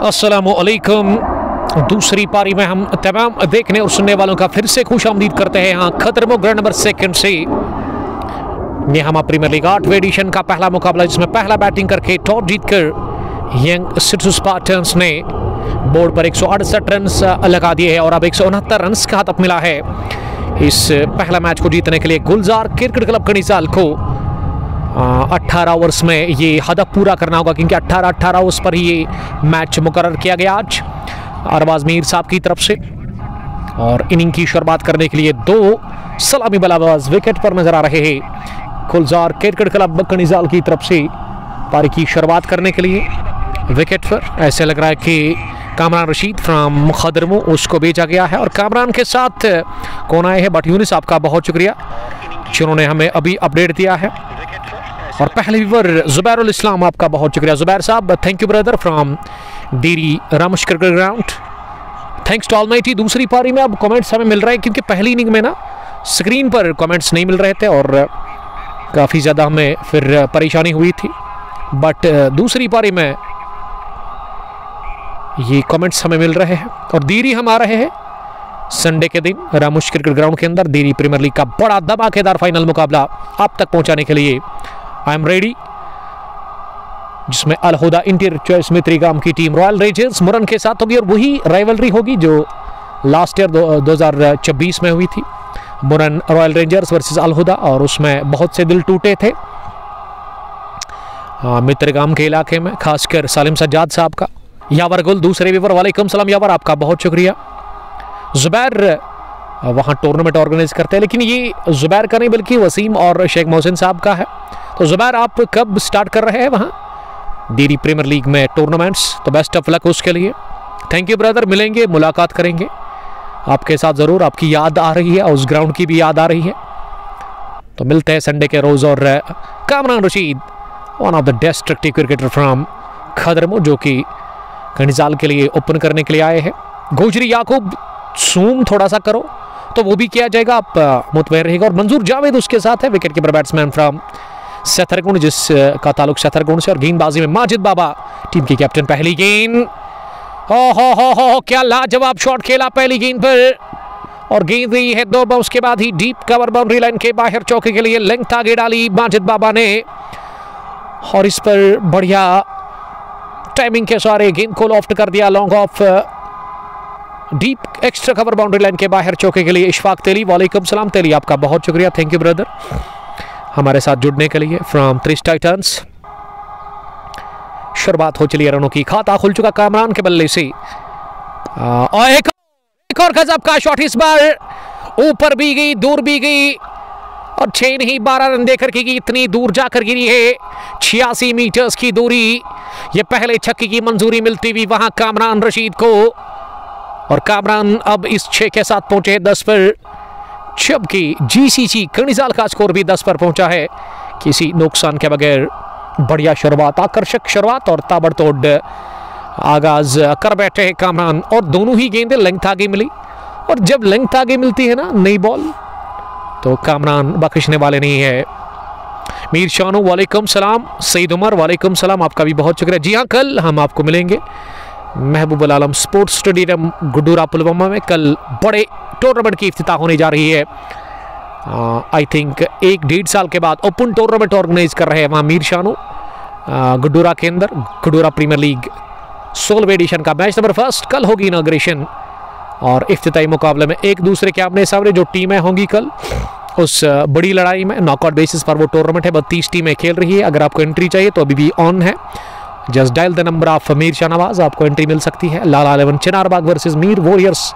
अस्सलामुअलैकुम। दूसरी पारी में हम तमाम देखने और सुनने वालों का फिर से खुशामदीद करते हैं। यहाँ खतरमो ग्राउंड नंबर 2 से निहामा प्रीमियर लीग 8वें एडिशन का पहला मुकाबला, जिसमें पहला बैटिंग करके टॉस जीतकर यंग सिटी स्पार्टन्स ने बोर्ड पर 168 रन लगा दिए हैं और अब 169 रन का हदफ मिला है। इस पहला मैच को जीतने के लिए गुलजार क्रिकेट क्लब कणीसाल को 18 ओवर्स में ये हदफ पूरा करना होगा, क्योंकि 18 ओवर्स पर ही ये मैच मुकर्रर किया गया आज अरबाज मीर साहब की तरफ से। और इनिंग की शुरुआत करने के लिए 2 सलामी बल्लेबाज विकेट पर नजर आ रहे हैं। गुलजार क्रिकेट क्लब कणीसाल की तरफ से पारी की शुरुआत करने के लिए विकेट पर ऐसे लग रहा है कि कामरान रशीद फ्राम खदरमो उसको भेजा गया है। और कामरान के साथ कौन आए हैं, बट यूनिस आपका बहुत शुक्रिया जिन्होंने हमें अभी अपडेट दिया है। और पहले व्यूवर जुबैरुल इस्लाम, आपका बहुत शुक्रिया जुबैर साहब, थैंक यू ब्रदर फ्रॉम डीरी रामश cricket ground. Thanks to almighty. दूसरी पारी में अब कमेंट्स हमें मिल रहे हैं, क्योंकि पहली इनिंग में ना स्क्रीन पर कमेंट्स नहीं मिल रहे थे और काफ़ी ज़्यादा हमें फिर परेशानी हुई थी, बट दूसरी पारी में ये कमेंट्स हमें मिल रहे हैं। और दीरी हम आ रहे हैं संडे के दिन रामुश क्रिकेट ग्राउंड के अंदर दीरी प्रीमियर लीग का बड़ा धमाकेदार फाइनल मुकाबला आप तक पहुंचाने के लिए आई एम रेडी, जिसमें अलहुदा इंटीरियर चॉइस में त्रिगाम की टीम रॉयल रेंजर्स मुरन के साथ होगी। और वही राइवलरी होगी जो लास्ट ईयर 2024 में हुई थी, मुरन रॉयल रेंजर्स वर्सेस अलहुदा, और उसमें बहुत से दिल टूटे थे मित्रगाम के इलाके में, खासकर सालिम सज्जाद साहब का। यावर गुल दूसरे व्यूवर, वालेकुम सलाम यावर, आपका बहुत शुक्रिया। जुबैर वहाँ टूर्नामेंट ऑर्गेनाइज करते हैं, लेकिन ये जुबैर का नहीं बल्कि वसीम और शेख मोहसिन साहब का है। तो जुबैर आप कब स्टार्ट कर रहे हैं वहाँ डीरी प्रीमियर लीग में टूर्नामेंट्स, तो बेस्ट ऑफ लक उसके लिए। थैंक यू ब्रदर, मिलेंगे, मुलाकात करेंगे आपके साथ ज़रूर। आपकी याद आ रही है, उस ग्राउंड की भी याद आ रही है, तो मिलते हैं संडे के रोज़। और Kamran Rashid, one of the destructive cricketer from खदरमो, जो कि कणीसाल के लिए ओपन करने के लिए आए हैं। गोजरी याकूब, जूम थोड़ा सा करो तो वो भी किया जाएगा, आप मुतमईन रहेगा। और मंजूर जावेद उसके साथ है, विकेट कीपर बैट्समैन फ्रॉम सथरगुंड, जिसका ताल्लुक सथरगुंड से। और गेंदबाजी में माजिद बाबा टीम के कैप्टन। पहली गेंद, हो क्या लाजवाब शॉट खेला पहली गेंद पर, और गेंद रही है 2 बाउंस के बाद ही डीप कवर बाउंड्री लाइन के बाहर चौके के लिए लेंथ आगे डाली माजिद बाबा ने, और इस पर बढ़िया टाइमिंग के सारे गेंद को लॉफ्ट कर दिया long off deep extra cover boundary line के बाहर चौके के लिए इशफाक तेली। वालेकुम सलाम तेली, आपका बहुत शुक्रिया, थैंक यू ब्रदर हमारे साथ जुड़ने के लिए फ्रॉम त्रिश टाइटंस। शुरुआत हो चली है रनों की, खाता खुल चुका कामरान के बल्ले से, और एक और गजब का शॉट, इस बार ऊपर भी गई दूर भी गई, और 6 नहीं 12 रन देकर के इतनी दूर जाकर गिरी है। 86 मीटर्स की दूरी, ये पहले छक्के की मंजूरी मिलती हुई वहां कामरान रशीद को, और कामरान अब इस 6 के साथ पहुंचे 10 पर, जबकि जीसीसी कणीसाल का स्कोर भी 10 पर पहुंचा है किसी नुकसान के बगैर। बढ़िया शुरुआत, आकर्षक शुरुआत और ताबड़तोड़ आगाज कर बैठे हैं कामरान, और दोनों ही गेंदें लेंथ आगे मिली, और जब लेंथ आगे मिलती है ना नई बॉल, तो कामरान बख्शने वाले नहीं है। मीर शानू वालेकुम सलाम, सईद उमर वालेकुम सलाम, आपका भी बहुत शुक्रिया। जी हाँ, कल हम आपको मिलेंगे महबूब आलम स्पोर्ट्स स्टेडियम गुड्डूरा पुलवामा में। कल बड़े टूर्नामेंट की इफ्तिताह होने जा रही है। आई थिंक 1-1.5 साल के बाद ओपन टूर्नामेंट ऑर्गेनाइज कर रहे हैं वहाँ मीर शानू गुड्डूरा के अंदर। गुड्डूरा प्रीमियर लीग 16वें एडिशन का मैच नंबर 1 कल होगी इनॉग्रेशन, और इफ्तिताई मुकाबले में एक दूसरे के आमने सामने जो टीमें होंगी कल उस बड़ी लड़ाई में नॉकआउट बेसिस पर वो टूर्नामेंट है। 32 टीमें खेल रही है। अगर आपको एंट्री चाहिए तो अभी भी ऑन है, just dial the number of Mir Shahnawaz, आपको एंट्री मिल सकती है। लाला 11 चिनारबाग वर्सेस मीर वॉरियर्स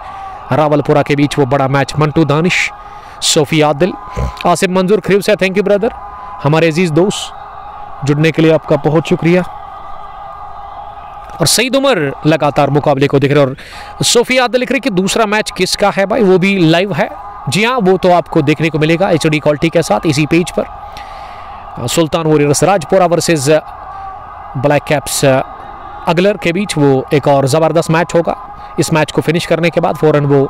रावलपुरा के बीच वो बड़ा मैच। मंटू दानिश, सोफी आदिल, आसिफ मंजूर खरीब से थैंक यू ब्रदर, हमारे अजीज दोस्त जुड़ने के लिए आपका बहुत शुक्रिया। और सईद उमर लगातार मुकाबले को देख रहे, और सोफी आदिल लिख रही कि दूसरा मैच किसका है भाई, वो भी लाइव है। जी हाँ, वो तो आपको देखने को मिलेगा HD क्वालिटी के साथ इसी पेज पर। Sultan Warriors Rajpura versus Black Caps Aglar के बीच वो एक और ज़बरदस्त मैच होगा। इस मैच को फिनिश करने के बाद फ़ौरन वो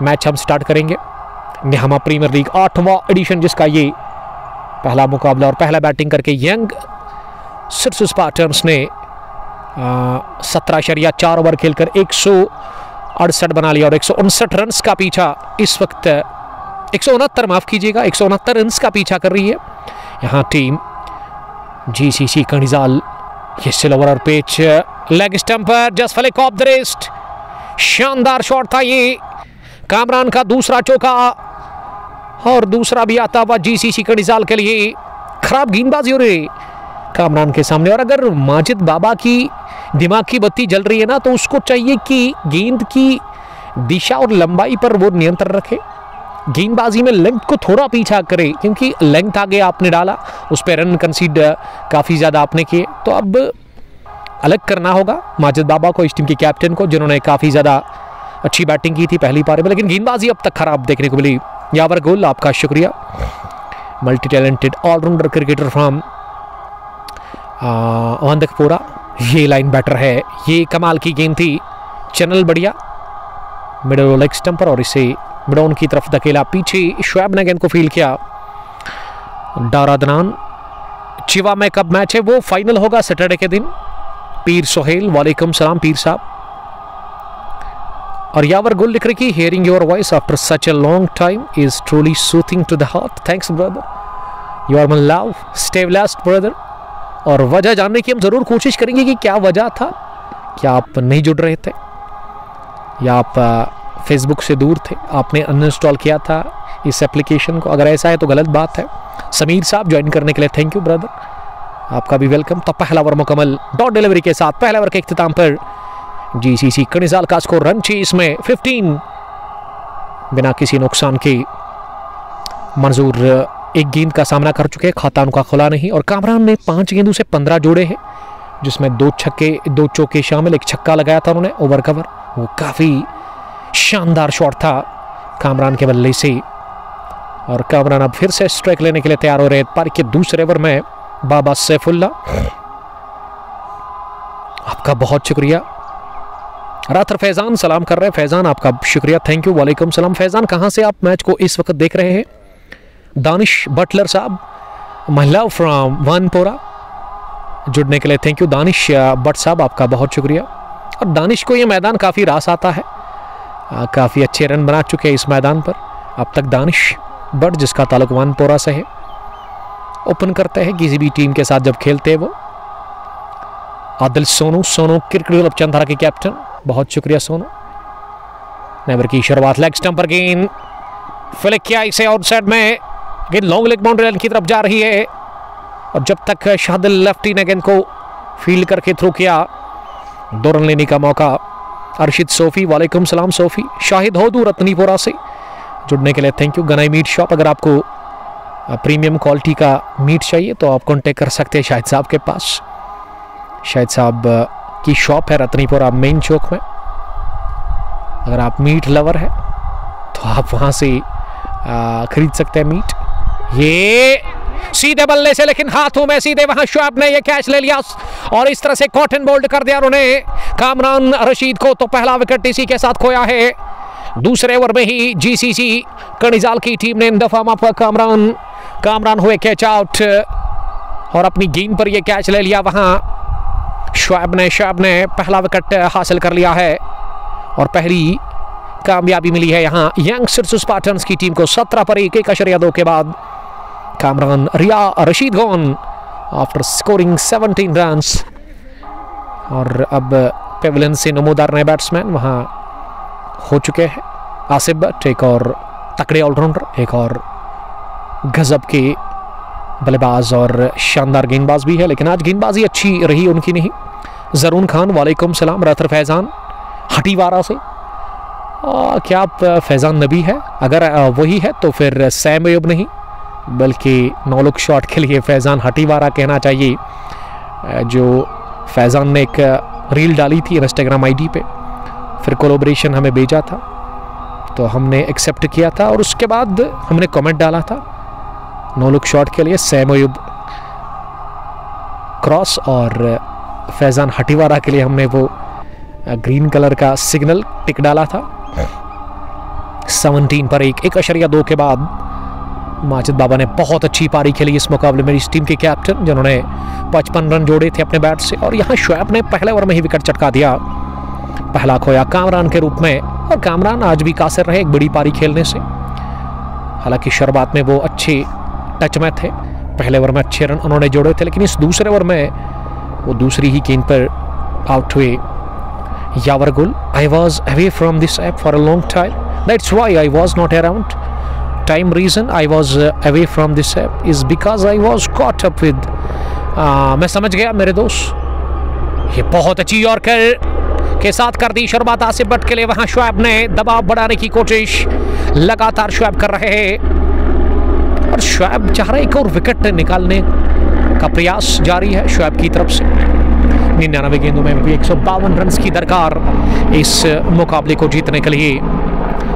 मैच हम स्टार्ट करेंगे। निहामा प्रीमियर लीग 8वां एडिशन, जिसका ये पहला मुकाबला, और पहला बैटिंग करके यंग सिटी स्पार्टन्स ने 17.4 ओवर खेलकर 168 बना लिया और 159 रन का पीछा इस वक्त 169 माफ कीजिएगा 169 रन का पीछा कर रही है यहाँ टीम जीसीसी कणिजाल। ये स्लोवर और पिच लेग स्टंप पर just flick of the wrist, शानदार शॉट था ये। कामरान का दूसरा चौका और दूसरा भी आता हुआ जीसीसी कणिजाल के लिए। खराब गेंदबाजी हो रही कामरान के सामने, और अगर माजिद बाबा की दिमाग की बत्ती जल रही है ना तो उसको चाहिए कि गेंद की दिशा और लंबाई पर वो नियंत्रण रखे, गेंदबाजी में लेंथ को थोड़ा पीछा करे, क्योंकि लेंथ आगे आपने डाला उस पर रन कंसीड काफ़ी ज़्यादा आपने किए। तो अब अलग करना होगा माजिद बाबा को, इस टीम के कैप्टन को, जिन्होंने काफ़ी ज़्यादा अच्छी बैटिंग की थी पहली पारी में, लेकिन गेंदबाजी अब तक खराब देखने को मिली। यावर गुल आपका शुक्रिया, multi talented allrounder cricketer from अवंतकपुरा। ये लाइन बैटर है, ये कमाल की गेंद थी, चैनल बढ़िया मिडल लेग स्टंप पर और इसे मिडॉन की तरफ धकेला। पीछे शुएब ने गेंद को फील किया। डारादनान चिवा में कब मैच है? वो फाइनल होगा सैटरडे के दिन। पीर सोहेल वालेकुम सलाम पीर साहब। और यावर गुल लिख रही कि hearing your voice after such a long time is truly soothing to the heart. Thanks brother, you are my love, stay blessed brother. और वजह जानने की हम जरूर कोशिश करेंगे कि क्या वजह था, क्या आप नहीं जुड़ रहे थे या आप फेसबुक से दूर थे, आपने अनइंस्टॉल किया था इस एप्लीकेशन को? अगर ऐसा है तो गलत बात है। समीर साहब ज्वाइन करने के लिए थैंक यू ब्रदर, आपका भी वेलकम। तो पहला ओवर मुकम्मल डॉट डिलीवरी के साथ पहले ओवर के इख्तिताम पर जीसीसी कणिजाल का स्कोर रन चाहिए इसमें 15 बिना किसी नुकसान के। मंजूर एक गेंद का सामना कर चुके हैं, खाता उनका खुला नहीं। और कामरान ने 5 गेंदों से 15 जोड़े हैं, जिसमें 2 छक्के 2 चौके शामिल, एक छक्का लगाया था उन्होंने ओवर कवर, वो काफ़ी शानदार शॉट था कामरान के बल्ले से। और कामरान अब फिर से स्ट्राइक लेने के लिए तैयार हो रहे हैं। पारी के दूसरे ओवर में बाबा सैफुल्ला, आपका बहुत शुक्रिया। रातर फैजान सलाम कर रहे हैं, फैजान आपका शुक्रिया, थैंक यू, वालेकुम सलाम। फैजान कहां से आप मैच को इस वक्त देख रहे हैं? दानिश बटलर साहब, महिला फ्रॉम वनपोरा, जुड़ने के लिए थैंक यू दानिश बट साहब, आपका बहुत शुक्रिया। और दानिश को ये मैदान काफ़ी रास आता है, काफ़ी अच्छे रन बना चुके हैं इस मैदान पर अब तक। दानिश बट जिसका ताल्लुक वनपोरा से है, ओपन करते हैं किसी भी टीम के साथ जब खेलते हैं वो। आदिल सोनू, सोनू क्रिकेट क्लब चंद्रा के कैप्टन, बहुत शुक्रिया सोनू। नेवर की शुरुआत लेग स्टंप पर गेंद फ्लिक किया इसे आउटसाइड में, गेंद लॉन्ग लेग बाउंड्री लाइन की तरफ जा रही है। और जब तक शाहिद लेफ्टी ने गेंद को फील्ड करके थ्रो किया, 2 रन लेने का मौका। अर्शिद सोफी वालेकुम सलाम सोफी। शाहिद होदू रत्नीपुरा से जुड़ने के लिए thank you. Ganai meat shop, अगर आपको प्रीमियम क्वालिटी का मीट चाहिए तो आप कांटेक्ट कर सकते हैं शाहिद साहब के पास। शाहिद साहब की शॉप है रत्नीपुरा मेन चौक में। अगर आप मीट लवर है तो आप वहाँ से खरीद सकते हैं मीट। ये सीधे बल्ले से, लेकिन हाथों में सीधे वहां शुएब ने ये कैच ले लिया और इस तरह से कॉटन बोल्ड कर दिया उन्होंने कामरान रशीद को। तो पहला विकेट इसी के साथ खोया है। दूसरे ओवर में ही जीसीसी कणिजाल की टीम ने इन दफा माफ कामरान हुए कैच आउट और अपनी गेंद पर यह कैच ले लिया वहां शुएब ने पहला विकेट हासिल कर लिया है और पहली कामयाबी मिली है यहाँ यंगस्टर्स स्पार्टन्स की टीम को। 17 पर 1.2 के बाद कामरान रिया Rashid gone after scoring 17 runs. और अब पेविलियन से नमोदार नए बैट्समैन वहाँ हो चुके हैं। आसिफ भट्ट एक और तकड़े ऑलराउंडर, एक और गजब के बल्लेबाज और शानदार गेंदबाज भी है, लेकिन आज गेंदबाजी अच्छी रही उनकी नहीं। जरून खान वालेकुम सलाम। रतर फैजान हटीवारा से, क्या आप फैजान नबी है? अगर वही है तो फिर सैम अयूब नहीं बल्कि नो लुक शॉट के लिए फैजान हटीवारा कहना चाहिए। जो फैजान ने एक रील डाली थी इंस्टाग्राम आईडी पे, फिर कोलैबोरेशन हमें भेजा था तो हमने एक्सेप्ट किया था और उसके बाद हमने कमेंट डाला था नो लुक शॉट के लिए सैम अयूब क्रॉस और फैजान हटीवारा के लिए हमने वो ग्रीन कलर का सिग्नल टिक डाला था। 17 पर 1.2 के बाद माजिद बाबा ने बहुत अच्छी पारी खेली इस मुकाबले में, इस टीम के कैप्टन जिन्होंने 55 रन जोड़े थे अपने बैट से। और यहाँ शोएब ने पहले ओवर में ही विकेट चटका दिया, पहला खोया कामरान के रूप में। और कामरान आज भी कासिर रहे एक बड़ी पारी खेलने से। हालांकि शुरुआत में वो अच्छे टच में थे, पहले ओवर में अच्छे रन उन्होंने जोड़े थे, लेकिन इस दूसरे ओवर में वो दूसरी ही गेंद पर आउट हुए। Yawar Gul, I was away from this app for a long time, that's why I was not around. Time reason I was away from this app is because I was caught up with, मैं समझ गया मेरे दोस्त। ये बहुत अच्छी yorker के साथ कर दी शुरुआत आसिफ भट्ट के लिए। वहां शोएब ने दबाव बढ़ाने की कोशिश लगातार शोएब कर रहे हैं और शोएब चाह रहे एक और विकेट निकालने का प्रयास जारी है शोएब की तरफ से। 99 गेंदों में भी 152 रन की दरकार इस मुकाबले को जीतने के लिए।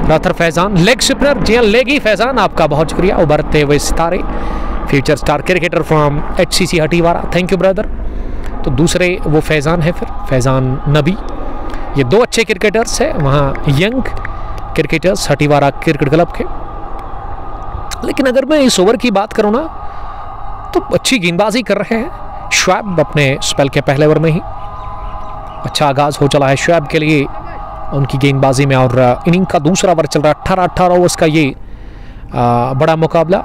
राथर फैजान लेग स्पिनर, जी हाँ लेगी फैजान, आपका बहुत शुक्रिया। उभरते हुए सितारे, future star cricketer from HCC Hatiwara, thank you brother. तो दूसरे वो फैजान है, फिर फैजान नबी, ये दो अच्छे क्रिकेटर्स हैं वहाँ यंग क्रिकेटर्स हटीवारा क्रिकेट क्लब के। लेकिन अगर मैं इस ओवर की बात करूँ ना तो अच्छी गेंदबाजी कर रहे हैं शोएब अपने स्पेल के पहले ओवर में ही। अच्छा आगाज हो चला है शोएब के लिए उनकी गेंदबाजी में। और इनिंग का दूसरा ओवर चल रहा है, 18 ओवर्स का ये बड़ा मुकाबला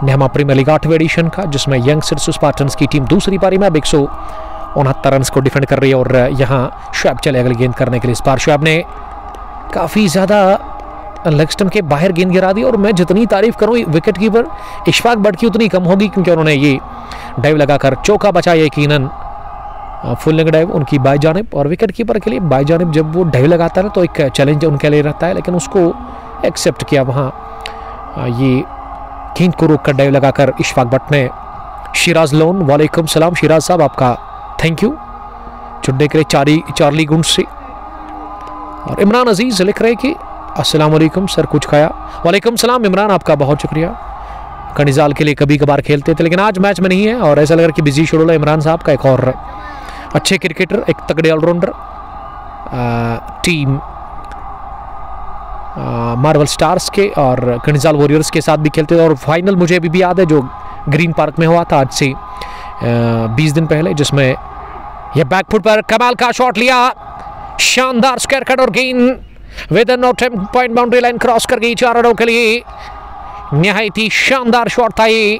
नेहमा प्रीमियर लीग 8वें एडिशन का, जिसमें यंग सिर्स स्पार्टन्स की टीम दूसरी पारी में अब 169 रन को डिफेंड कर रही है। और यहाँ शोएब चले अगली गेंद करने के लिए। इस बार शोएब ने काफ़ी ज़्यादा लेग स्टंप के बाहर गेंद गिरा दी। और मैं जितनी तारीफ करूँ विकेट कीपर इशफाक भट्ट की उतनी कम होगी, क्योंकि उन्होंने ये डाइव लगाकर चौका बचाया यकीनन, फुल लेग डाइव उनकी बाई जानिब। और विकेट कीपर के लिए बाई जानिब जब वो डाइव लगाता है तो एक चैलेंज उनके लिए रहता है, लेकिन उसको एक्सेप्ट किया वहाँ ये गेंद को रोक कर डाइव लगाकर इशफाक भट्ट ने। शिराज लोन, वालेकुम सलाम शिराज साहब, आपका थैंक यू जुड़ने के लिए चार्ली गुंड से। और इमरान अजीज लिख रहे कि अस्सलाम वालेकुम सर, कुछ खाया? वालेकुम सलाम इमरान, आपका बहुत शुक्रिया। कनिजाल के लिए कभी कभार खेलते थे, लेकिन आज मैच में नहीं है और ऐसा लग रहा है कि बिजी शेड्यूल है इमरान साहब का। एक और अच्छे क्रिकेटर, एक तगड़े ऑलराउंडर, टीम मार्वल स्टार्स के और कनिजाल वॉरियर्स के साथ भी खेलते थे। और फाइनल मुझे अभी भी याद है जो ग्रीन पार्क में हुआ था आज से 20 दिन पहले, जिसमें यह बैकफुट पर कमाल का शॉट लिया, शानदार स्क्वायर कट और गेंद with no time point boundary line cross कर गई 4 रनों के लिए। निहायत ही शानदार शॉट था ये,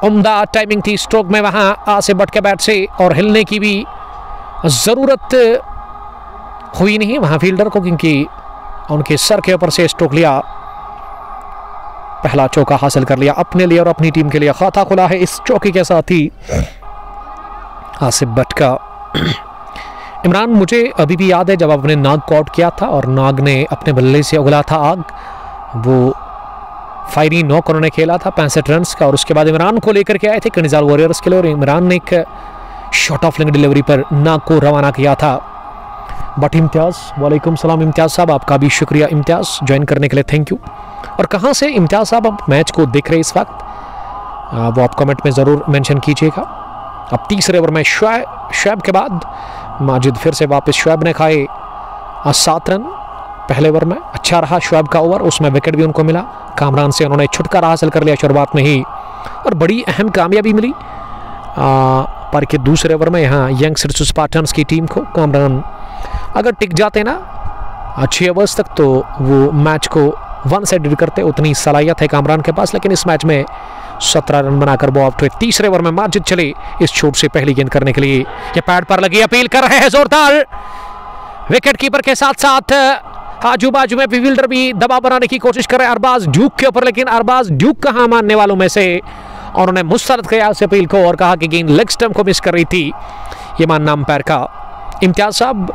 उम्दा टाइमिंग थी स्ट्रोक में वहां आसिफ भट्ट के बैट से। और हिलने की भी जरूरत हुई नहीं वहां फील्डर को, क्योंकि उनके सर के ऊपर से स्ट्रोक लिया, पहला चौका हासिल कर लिया अपने लिए और अपनी टीम के लिए। खाता खुला है इस चौके के साथ ही आसिफ भट्ट का। इमरान, मुझे अभी भी याद है जब आपने नाग को आउट किया था और नाग ने अपने बल्ले से उगला था आग, वो फायरी नॉक उन्होंने खेला था 65 रन का। और उसके बाद इमरान को लेकर के आए थे कनिजाल वॉरियर्स के लिए, और इमरान ने एक शॉट ऑफ लेग डिलीवरी पर नाग को रवाना किया था। बट इम्तियाज़, वालेकुम सलाम इम्तियाज़ साहब, आपका भी शुक्रिया इम्तियाज़ ज्वाइन करने के लिए, थैंक यू। और कहाँ से इम्तियाज़ साहब आप मैच को देख रहे हैं इस वक्त, वो आप कमेंट में ज़रूर मेंशन कीजिएगा। अब तीसरे ओवर में शोएब के बाद माजिद फिर से वापस, शोएब ने खाए 7 रन पहले ओवर में। अच्छा रहा शोएब का ओवर, उसमें विकेट भी उनको मिला, कामरान से उन्होंने छुटकारा हासिल कर लिया शुरुआत में ही, और बड़ी अहम कामयाबी मिली पर के दूसरे ओवर में यहाँ यंग सिर्स स्पार्टन्स की टीम को। कामरान अगर टिक जाते ना 6 ओवर्स तक तो वो मैच को 1 साइडेड करते, उतनी सलाहियत है कामरान के पास। लेकिन इस मैच में 17 रन बनाकर वो आउट हुए। तीसरे ओवर में माजिद चले इस छोट से पहली गेंद करने के लिए। ये पैड पर लगी, अपील कर रहे हैं जोरदार विकेट कीपर के साथ साथ आजू बाजू में फील्डर भी दबाव बनाने की कोशिश कर रहे हैं अरबाज ड्यूक के ऊपर, लेकिन अरबाज ड्यूक कहां मानने वालों में से, और उन्होंने मुस्तरद किया उस अपील को और कहा कि गेंद लेग स्टंप को मिस कर रही थी, ये मानना अंपायर का। इम्तियाज साहब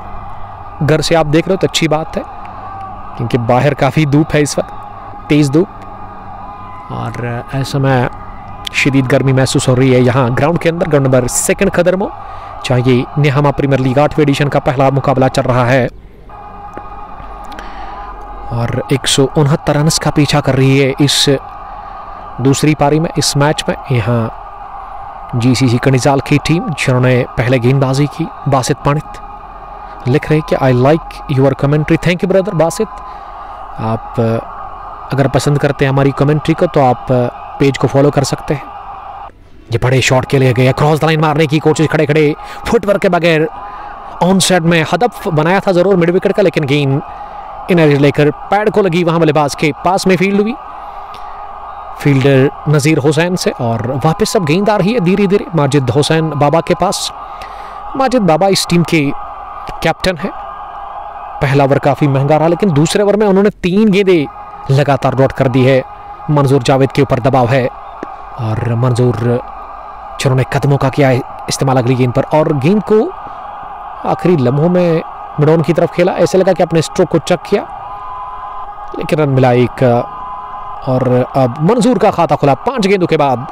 घर से आप देख रहे हो तो अच्छी बात है, क्योंकि बाहर काफ़ी धूप है इस वक्त, तेज़ धूप, और ऐसे में शदीद गर्मी महसूस हो रही है यहाँ ग्राउंड के अंदर। ग्राउंड नंबर 2 खदरमो, चाहिए नेहमा प्रीमियर लीग 8वें एडिशन का पहला मुकाबला चल रहा है और 169 रन का पीछा कर रही है इस दूसरी पारी में, इस मैच में। यहाँ GCC कनिजाल की टीम जिन्होंने पहले गेंदबाजी की, बासित पानित लिख रहे कि I like your commentary, thank you brother Basit, आप अगर पसंद करते हैं हमारी कमेंट्री को तो आप पेज को फॉलो कर सकते हैं। ये बड़े शॉट के लिए गए, क्रॉस द लाइन मारने की कोशिश, खड़े खड़े फुटवर्क के बगैर ऑन साइड में हदफ बनाया था जरूर मिड विकेट का, लेकिन गेंद इन एज लेकर पैड को लगी वहां बल्लेबाज के पास में फील्ड हुई फील्डर नज़ीर हुसैन से, और वापस अब गेंद आ रही है धीरे धीरे माजिद हुसैन बाबा के पास। माजिद बाबा इस टीम के कैप्टन है। पहला ओवर काफ़ी महंगा रहा, लेकिन दूसरे ओवर में उन्होंने 3 गेंदें लगातार डॉट कर दी है। मंजूर जावेद के ऊपर दबाव है और मंजूर जिन्होंने कदमों का किया इस्तेमाल अगली गेंद पर, और गेंद को आखिरी लम्हों में मिडॉन की तरफ खेला। ऐसे लगा कि अपने स्ट्रोक को चेक किया, लेकिन रन मिला एक, और अब मंजूर का खाता खुला 5 गेंदों के बाद।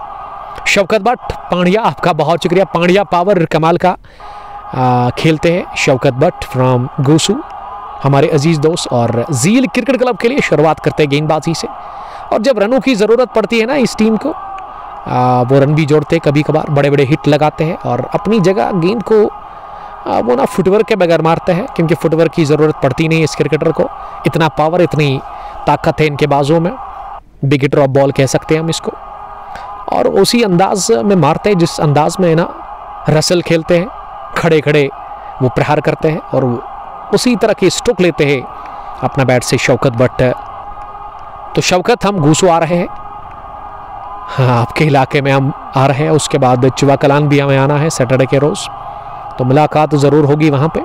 शौकत भट्ट, पांड्या आपका बहुत शुक्रिया। पांड्या पावर कमाल का खेलते हैं शौकत भट्ट फ्रॉम गोसू, हमारे अजीज दोस्त, और जील क्रिकेट क्लब के लिए शुरुआत करते हैं गेंदबाजी से, और जब रनों की ज़रूरत पड़ती है ना इस टीम को, वो रन भी जोड़ते हैं, कभी कभार बड़े बड़े हिट लगाते हैं, और अपनी जगह गेंद को वो ना फुटवर्क के बगैर मारते हैं, क्योंकि फुटवर्क की ज़रूरत पड़ती नहीं इस क्रिकेटर को। इतना पावर, इतनी ताकत है इनके बाजों में, बिग ड्रॉप बॉल कह सकते हैं हम इसको, और उसी अंदाज में मारते हैं जिस अंदाज में ना रसल खेलते हैं, खड़े खड़े वो प्रहार करते हैं, और उसी तरह के स्ट्रोक लेते हैं अपना बैट से शौकत भट्ट। तो शौकत, हम गूसू आ रहे हैं, हाँ आपके इलाके में हम आ रहे हैं, उसके बाद चुवा कलान भी हमें आना है सैटरडे के रोज़, तो मुलाकात ज़रूर होगी वहाँ पे।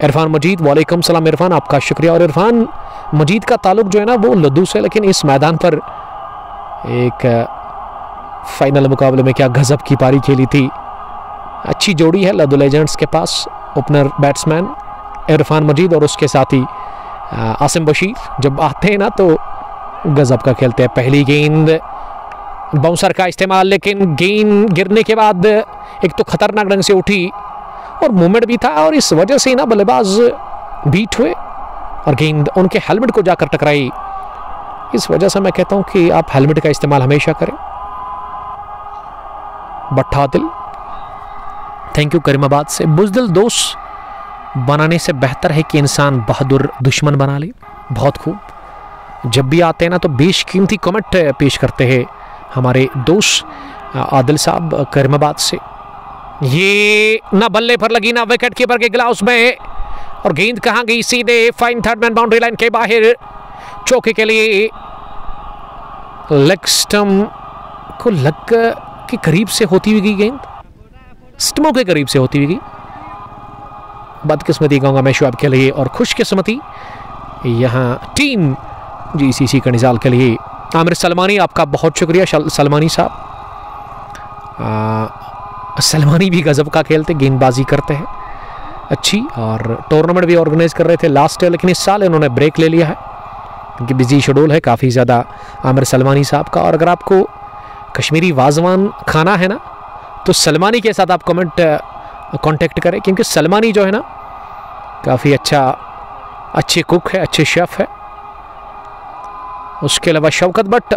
इरफान मजीद, वालेकुम सलाम इरफान, आपका शुक्रिया। और इरफान मजीद का ताल्लुक जो है ना वो लद्दू से, लेकिन इस मैदान पर एक फाइनल मुकाबले में क्या गजब की पारी खेली थी। अच्छी जोड़ी है लद्दू लेजेंड्स के पास, ओपनर बैट्समैन इरफान मजीद और उसके साथी आसिम बशीर जब आते हैं ना तो गजब का खेलते हैं। पहली गेंद बाउंसर का इस्तेमाल, लेकिन गेंद गिरने के बाद एक तो खतरनाक ढंग से उठी और मूवमेंट भी था, और इस वजह से ना बल्लेबाज बीट हुए और गेंद उनके हेलमेट को जाकर टकराई। इस वजह से मैं कहता हूं कि आप हेलमेट का इस्तेमाल हमेशा करें। बट्टा दिल, थैंक यू करीमाबाद से। बुज़दिल दोस्त बनाने से बेहतर है कि इंसान बहादुर दुश्मन बना ले। बहुत खूब, जब भी आते हैं ना तो बेशकीमती कमेंट पेश करते हैं हमारे दोस्त आदिल साहब करीमाबाद से। ये ना बल्ले पर लगी ना विकेट कीपर के ग्लाउस में, और गेंद कहां गई, सीधे fine third man boundary line के बाहर। चौके के लिए लेग स्टंप को लग के करीब से होती हुई गई गेंद, स्टम्पों के करीब से होती हुई गई। बदकिस्मती कहूंगा मैं शुआब के लिए, और खुशकिस्मती यहां टीम जीसीसी का निजाल के लिए। आमिर सलमानी, आपका बहुत शुक्रिया सलमानी साहब। सलमानी भी गजब का खेलते, गेंदबाजी करते हैं अच्छी, और टूर्नामेंट भी ऑर्गेनाइज कर रहे थे लास्ट ईयर, लेकिन इस साल इन्होंने ब्रेक ले लिया है क्योंकि बिजी शेड्यूल है काफ़ी ज़्यादा आमिर सलमानी साहब का। और अगर आपको कश्मीरी वाजवान खाना है ना तो सलमानी के साथ आप कांटेक्ट करें, क्योंकि सलमानी जो है ना काफ़ी अच्छे कुक है, अच्छे शेफ़ है। उसके अलावा शौकत भट्ट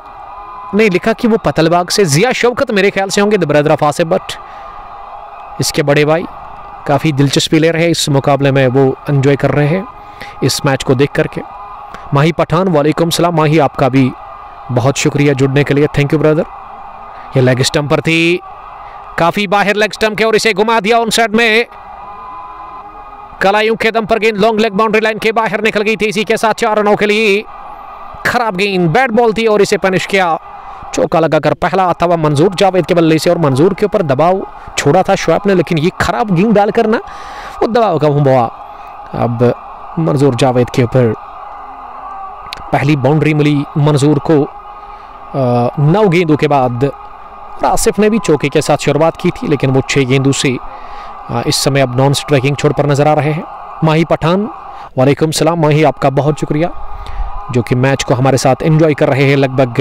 ने लिखा कि वो पतलबाग से, जिया शौकत मेरे ख्याल से होंगे the brother of Asif Bhatt, इसके बड़े भाई। काफ़ी दिलचस्पी ले रहे हैं इस मुकाबले में, वो एंजॉय कर रहे हैं इस मैच को देख करके। माही पठान, वालेकुम सलाम माही, आपका भी बहुत शुक्रिया जुड़ने के लिए, थैंक यू ब्रदर। ये लेग स्टंप पर थी, काफ़ी बाहर लेग स्टंप के, और इसे घुमा दिया ऑन साइड में। कलाइयों के दम पर गेंद लॉन्ग लेग बाउंड्री लाइन के बाहर निकल गई थी। इसी के साथ 4 रनों के लिए खराब गेंद, बैट बॉल थी और इसे पनिश किया। चौका लगाकर पहला आता हुआ मंजूर जावेद के बल्ले से, और मंजूर के ऊपर दबाव छोड़ा था शुआब ने, लेकिन ये खराब गेंद डालकर ना वो दबाव का हुआ। अब मंजूर जावेद के ऊपर पहली बाउंड्री मिली मंजूर को 9 गेंदों के बाद। आसिफ ने भी चौके के साथ शुरुआत की थी, लेकिन वो 6 गेंदों से इस समय अब नॉन स्ट्राइकिंग छोड़ पर नजर आ रहे हैं। माही पठान, वालेकुम सलाम माही, आपका बहुत शुक्रिया जो कि मैच को हमारे साथ एंजॉय कर रहे हैं। लगभग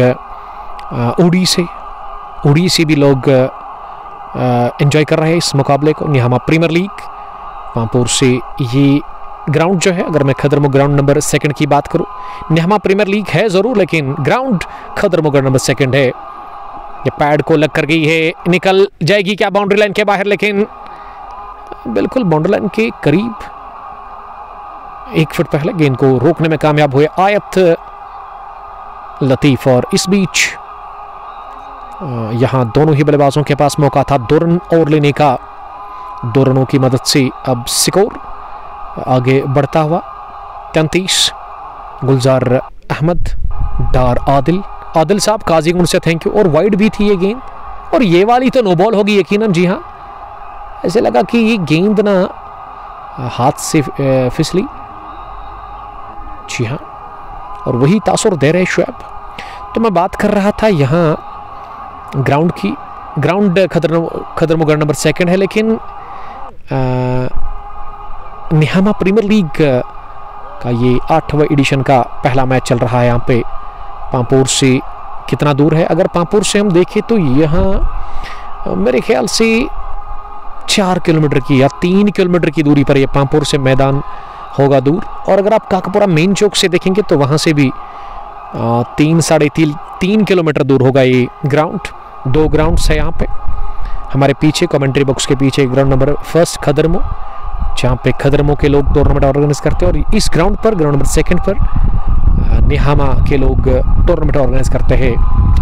उड़ी से भी लोग एंजॉय कर रहे हैं इस मुकाबले को। निहामा प्रीमियर लीग पामपुर से ये ग्राउंड जो है, अगर मैं खदरमुख ग्राउंड नंबर 2 की बात करूं, निहामा प्रीमियर लीग है ज़रूर, लेकिन ग्राउंड खदरमुख नंबर 2 है। ये पैड को लग कर गई है, निकल जाएगी क्या बाउंड्री लाइन के बाहर, लेकिन बिल्कुल बाउंड्री लाइन के करीब 1 फुट पहले गेंद को रोकने में कामयाब हुए आयत लतीफ़। और इस बीच यहाँ दोनों ही बल्लेबाजों के पास मौका था 2 रन और लेने का। 2 रनों की मदद से अब स्कोर आगे बढ़ता हुआ 33। गुलजार अहमद, डार आदिल साहब काजीगुंड से थैंक यू। और वाइड भी थी ये गेंद, और ये वाली तो नो बॉल होगी यकीनन। जी हाँ, ऐसे लगा कि ये गेंद ना हाथ से फिसली। जी हाँ, और वही तासुर दे रहे शुएब। तो मैं बात कर रहा था यहाँ ग्राउंड की। ग्राउंड खदरमुगढ़ नंबर 2 है, लेकिन निहामा प्रीमियर लीग का ये 8वां एडिशन का पहला मैच चल रहा है। यहाँ पे पांपोर से कितना दूर है? अगर पांपोर से हम देखें तो यहाँ मेरे ख्याल से 4 किलोमीटर की या 3 किलोमीटर की दूरी पर ये पांपोर से मैदान होगा दूर। और अगर आप काकापुरा मेन चौक से देखेंगे तो वहाँ से भी 3-3.5 किलोमीटर दूर होगा ये ग्राउंड। 2 ग्राउंड्स है यहाँ पे हमारे पीछे, कमेंट्री बॉक्स के पीछे ग्राउंड नंबर 1 खदरमो, जहाँ पे खदरमो के लोग टूर्नामेंट ऑर्गेनाइज करते हैं, और इस ग्राउंड नंबर 2 पर निहामा के लोग टूर्नामेंट ऑर्गेनाइज करते हैं।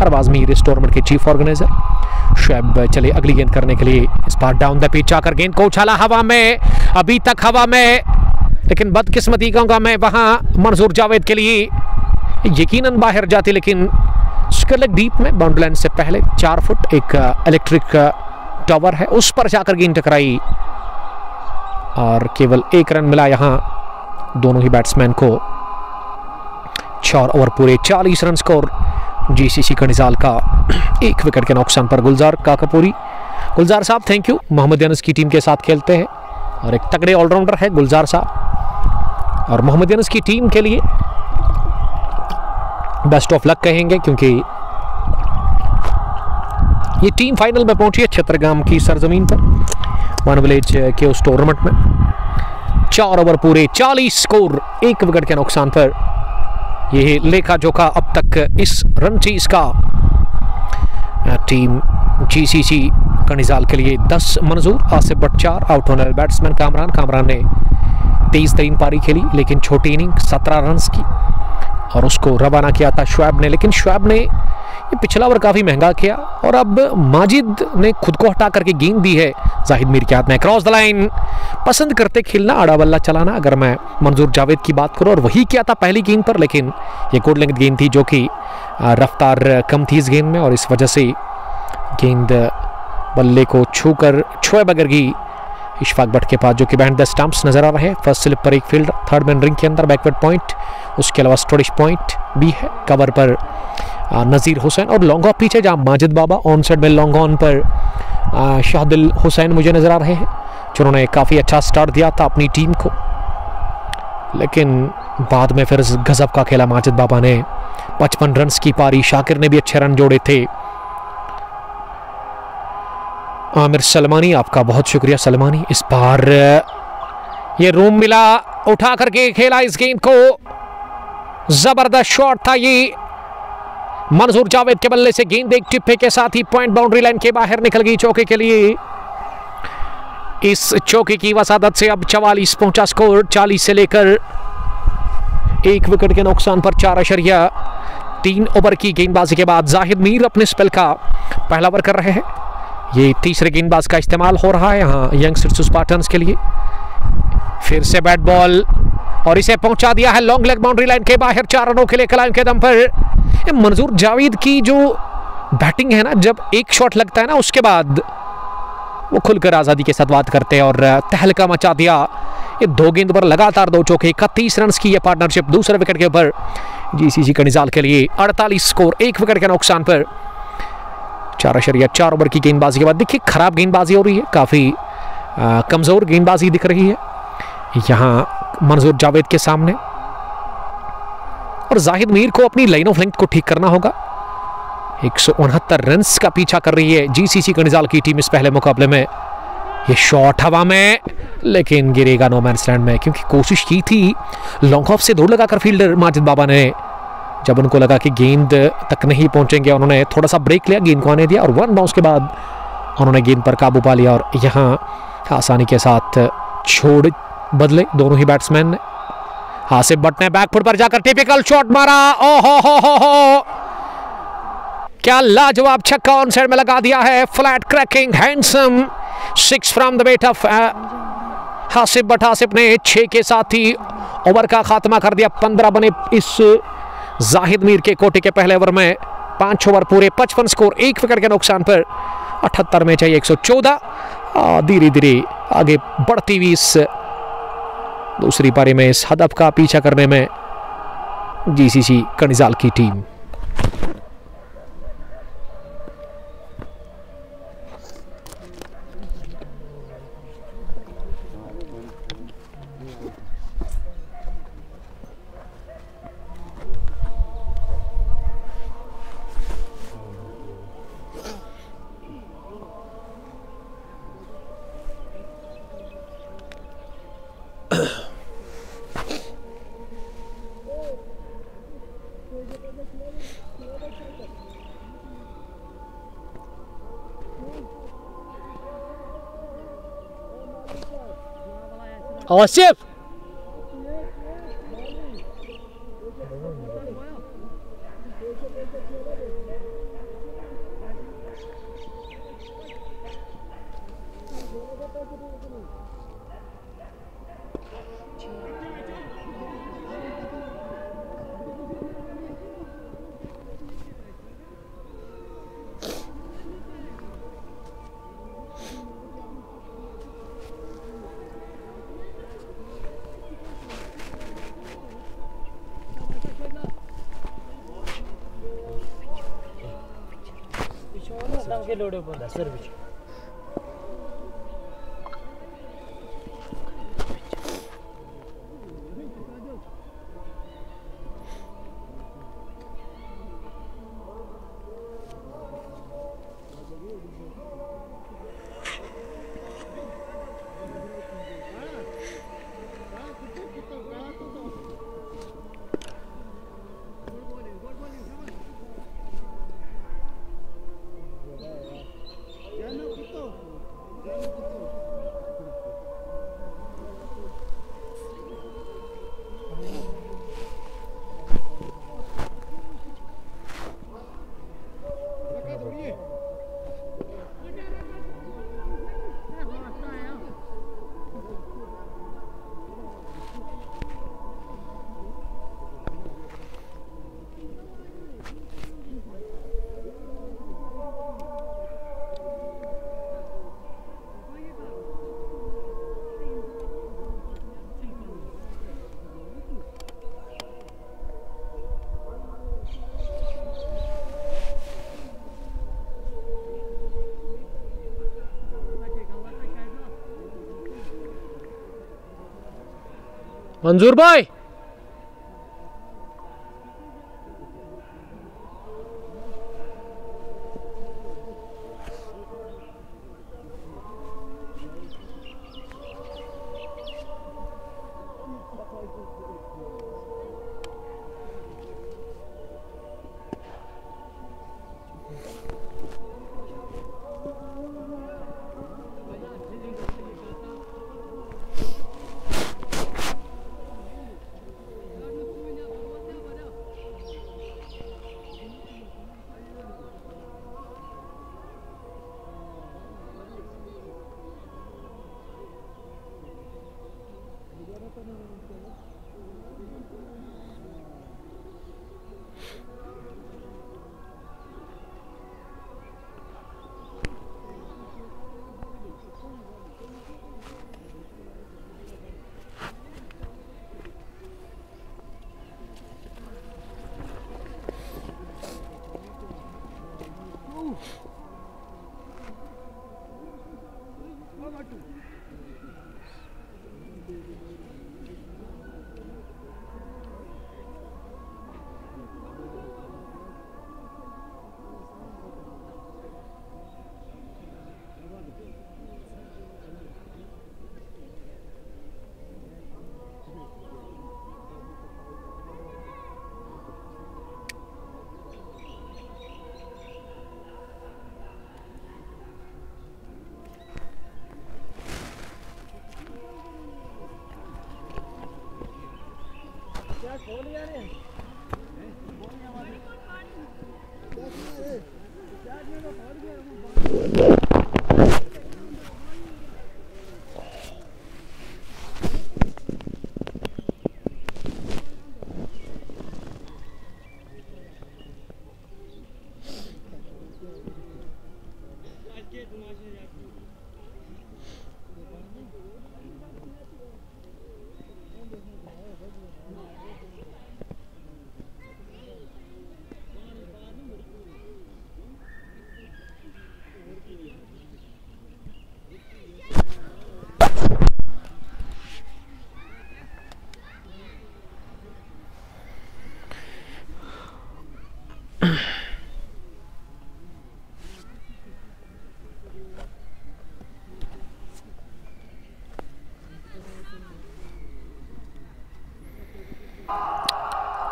अरबाज मीर इस टूर्नामेंट के चीफ ऑर्गेनाइजर। शुएब चले अगली गेंद करने के लिए। इस बार डाउन द पिच आकर गेंद को उछाला हवा में, अभी तक हवा में, लेकिन बदकिस्मती कहूँगा मैं वहाँ मंजूर जावेद के लिए यकीनन बाहर जाती, लेकिन स्कलेग डीप में बाउंड्री लाइन से पहले 4 फुट एक इलेक्ट्रिक टावर है, उस पर जाकर गेंद टकराई और केवल 1 रन मिला यहाँ दोनों ही बैट्समैन को। 4 ओवर पूरे 40 रन स्कोर जीसीसी कनिजाल का। 1 विकेट के नुकसान पर गुलजार काकापुरी। गुलजार साहब थैंक यू। मोहम्मद यूनुस की टीम के साथ खेलते हैं और एक तगड़े ऑलराउंडर है गुलजार साहब, और मोहम्मद यूनुस की टीम के लिए बेस्ट ऑफ लक कहेंगे, क्योंकि ये टीम फाइनल में पहुंची है छत्रगाम की सरजमीन पर, वन विलेज के उस टूर्नामेंट में। 4 ओवर पूरे 40 स्कोर, 1 विकेट के नुकसान पर। यह लेखा जोखा अब तक इस रन चीज का टीम जीसीसी कनिजाल के लिए 10 मंजूर। आसिफ भट्ट 4, आउट होने वाले बैट्समैन कामरान ने 23 तरीन पारी खेली, लेकिन छोटी इनिंग 17 रन की, और उसको रवाना किया था शुएब ने। लेकिन शुएब ने ये पिछला ओवर काफ़ी महंगा किया, और अब माजिद ने खुद को हटा करके गेंद दी है जाहिद मीर के हाथ में। क्रॉस द लाइन पसंद करते खेलना, आड़ा बल्ला चलाना, अगर मैं मंजूर जावेद की बात करूं, और वही किया था पहली गेंद पर, लेकिन ये गुड लेंथ गेंद थी जो कि रफ्तार कम थी इस गेंद में, और इस वजह से गेंद बल्ले को छुए बगैर गई इशफाक भट्ट के पास, जो कि बैंड द स्टंप्स नजर आ रहे हैं। फर्स्ट स्लिप पर एक फील्ड, थर्ड मैन रिंग के अंदर बैकवर्ड पॉइंट, उसके अलावा स्टोरिश पॉइंट भी है। कवर पर नज़ीर हुसैन, और लॉन्ग ऑफ पीछे जहाँ माजिद बाबा, ऑन साइड में लॉन्ग ऑन पर शाहदिल हुसैन मुझे नजर आ रहे हैं, जिन्होंने काफ़ी अच्छा स्टार्ट दिया था अपनी टीम को, लेकिन बाद में फिर गजब का खेला माजिद बाबा ने। 55 रन की पारी, शाकिर ने भी अच्छे रन जोड़े थे। आमिर सलमानी, आपका बहुत शुक्रिया सलमानी। इस बार ये रूम मिला, उठा करके खेला इस गेंद को, जबरदस्त शॉट था ये मंजूर जावेद के बल्ले से। गेंद एक टिप्पे के साथ ही पॉइंट बाउंड्री लाइन के बाहर निकल गई चौके के लिए। इस चौके की वसादत से अब 44 पहुंचा स्कोर। 40 से लेकर 1 विकेट के नुकसान पर 4.3 ओवर की गेंदबाजी के बाद जाहिद मीर अपने स्पेल का पहला ओवर कर रहे हैं। ये तीसरे गेंदबाज का इस्तेमाल हो रहा है यहाँ यंगस्टर्स स्पार्टन्स के लिए। फिर से बैट बॉल, और इसे पहुंचा दिया है लॉन्ग लेग बाउंड्री लाइन के बाहर 4 रनों के लिए कलाम के दम पर। मंजूर जावेद की जो बैटिंग है ना, जब एक शॉट लगता है ना, उसके बाद वो खुलकर आज़ादी के साथ बात करते हैं, और तहलका मचा दिया। ये 2 गेंद पर लगातार 2 चौके, 31 रन की ये पार्टनरशिप दूसरे विकेट के ऊपर जीसीसी कनिजाल के लिए। 48 स्कोर, 1 विकेट के नुकसान पर। 4.4 ओवर की गेंदबाजी के बाद देखिए खराब गेंदबाजी हो रही है, काफ़ी कमज़ोर गेंदबाजी दिख रही है यहाँ मंजूर जावेद के सामने, और जाहिद मीर को अपनी लाइन ऑफ लेंथ को ठीक करना होगा। 169 रन का पीछा कर रही है जीसीसी कनिजाल की टीम इस पहले मुकाबले में। ये शॉट हवा में, लेकिन गिरेगा नो मैंस लैंड में, क्योंकि कोशिश की थी लॉन्ग ऑफ से दूर लगाकर फील्डर माजिद बाबा ने। जब उनको लगा कि गेंद तक नहीं पहुंचेंगे, उन्होंने थोड़ा सा ब्रेक लिया, गेंद को आने दिया, और 1 बाउंस के बाद उन्होंने गेंद पर काबू पा लिया, और यहाँ आसानी के साथ छोड़ बदले दोनों ही बैट्समैन ने। हासिफ भट्ट ने बैकफुट पर जाकर टिपिकल शॉट मारा। ओहो, क्या लाजवाब छक्का ऑन साइड में लगा दिया है। Flat cracking handsome 6 from the bat of Hasif Bhat. Hasif ने 6 के साथ ही ओवर का खात्मा कर दिया। 15 बने इस जाहिद मीर के कोटे के पहले ओवर में। 5 ओवर पूरे, 55 स्कोर, 1 विकेट के नुकसान पर 78 में चाहिए 114। धीरे धीरे आगे बढ़ती हुई इस दूसरी पारी में इस हदफ का पीछा करने में जीसीसी कनिजाल की टीम। आसिफ के लोडे पर सर्विस मंजूर भाई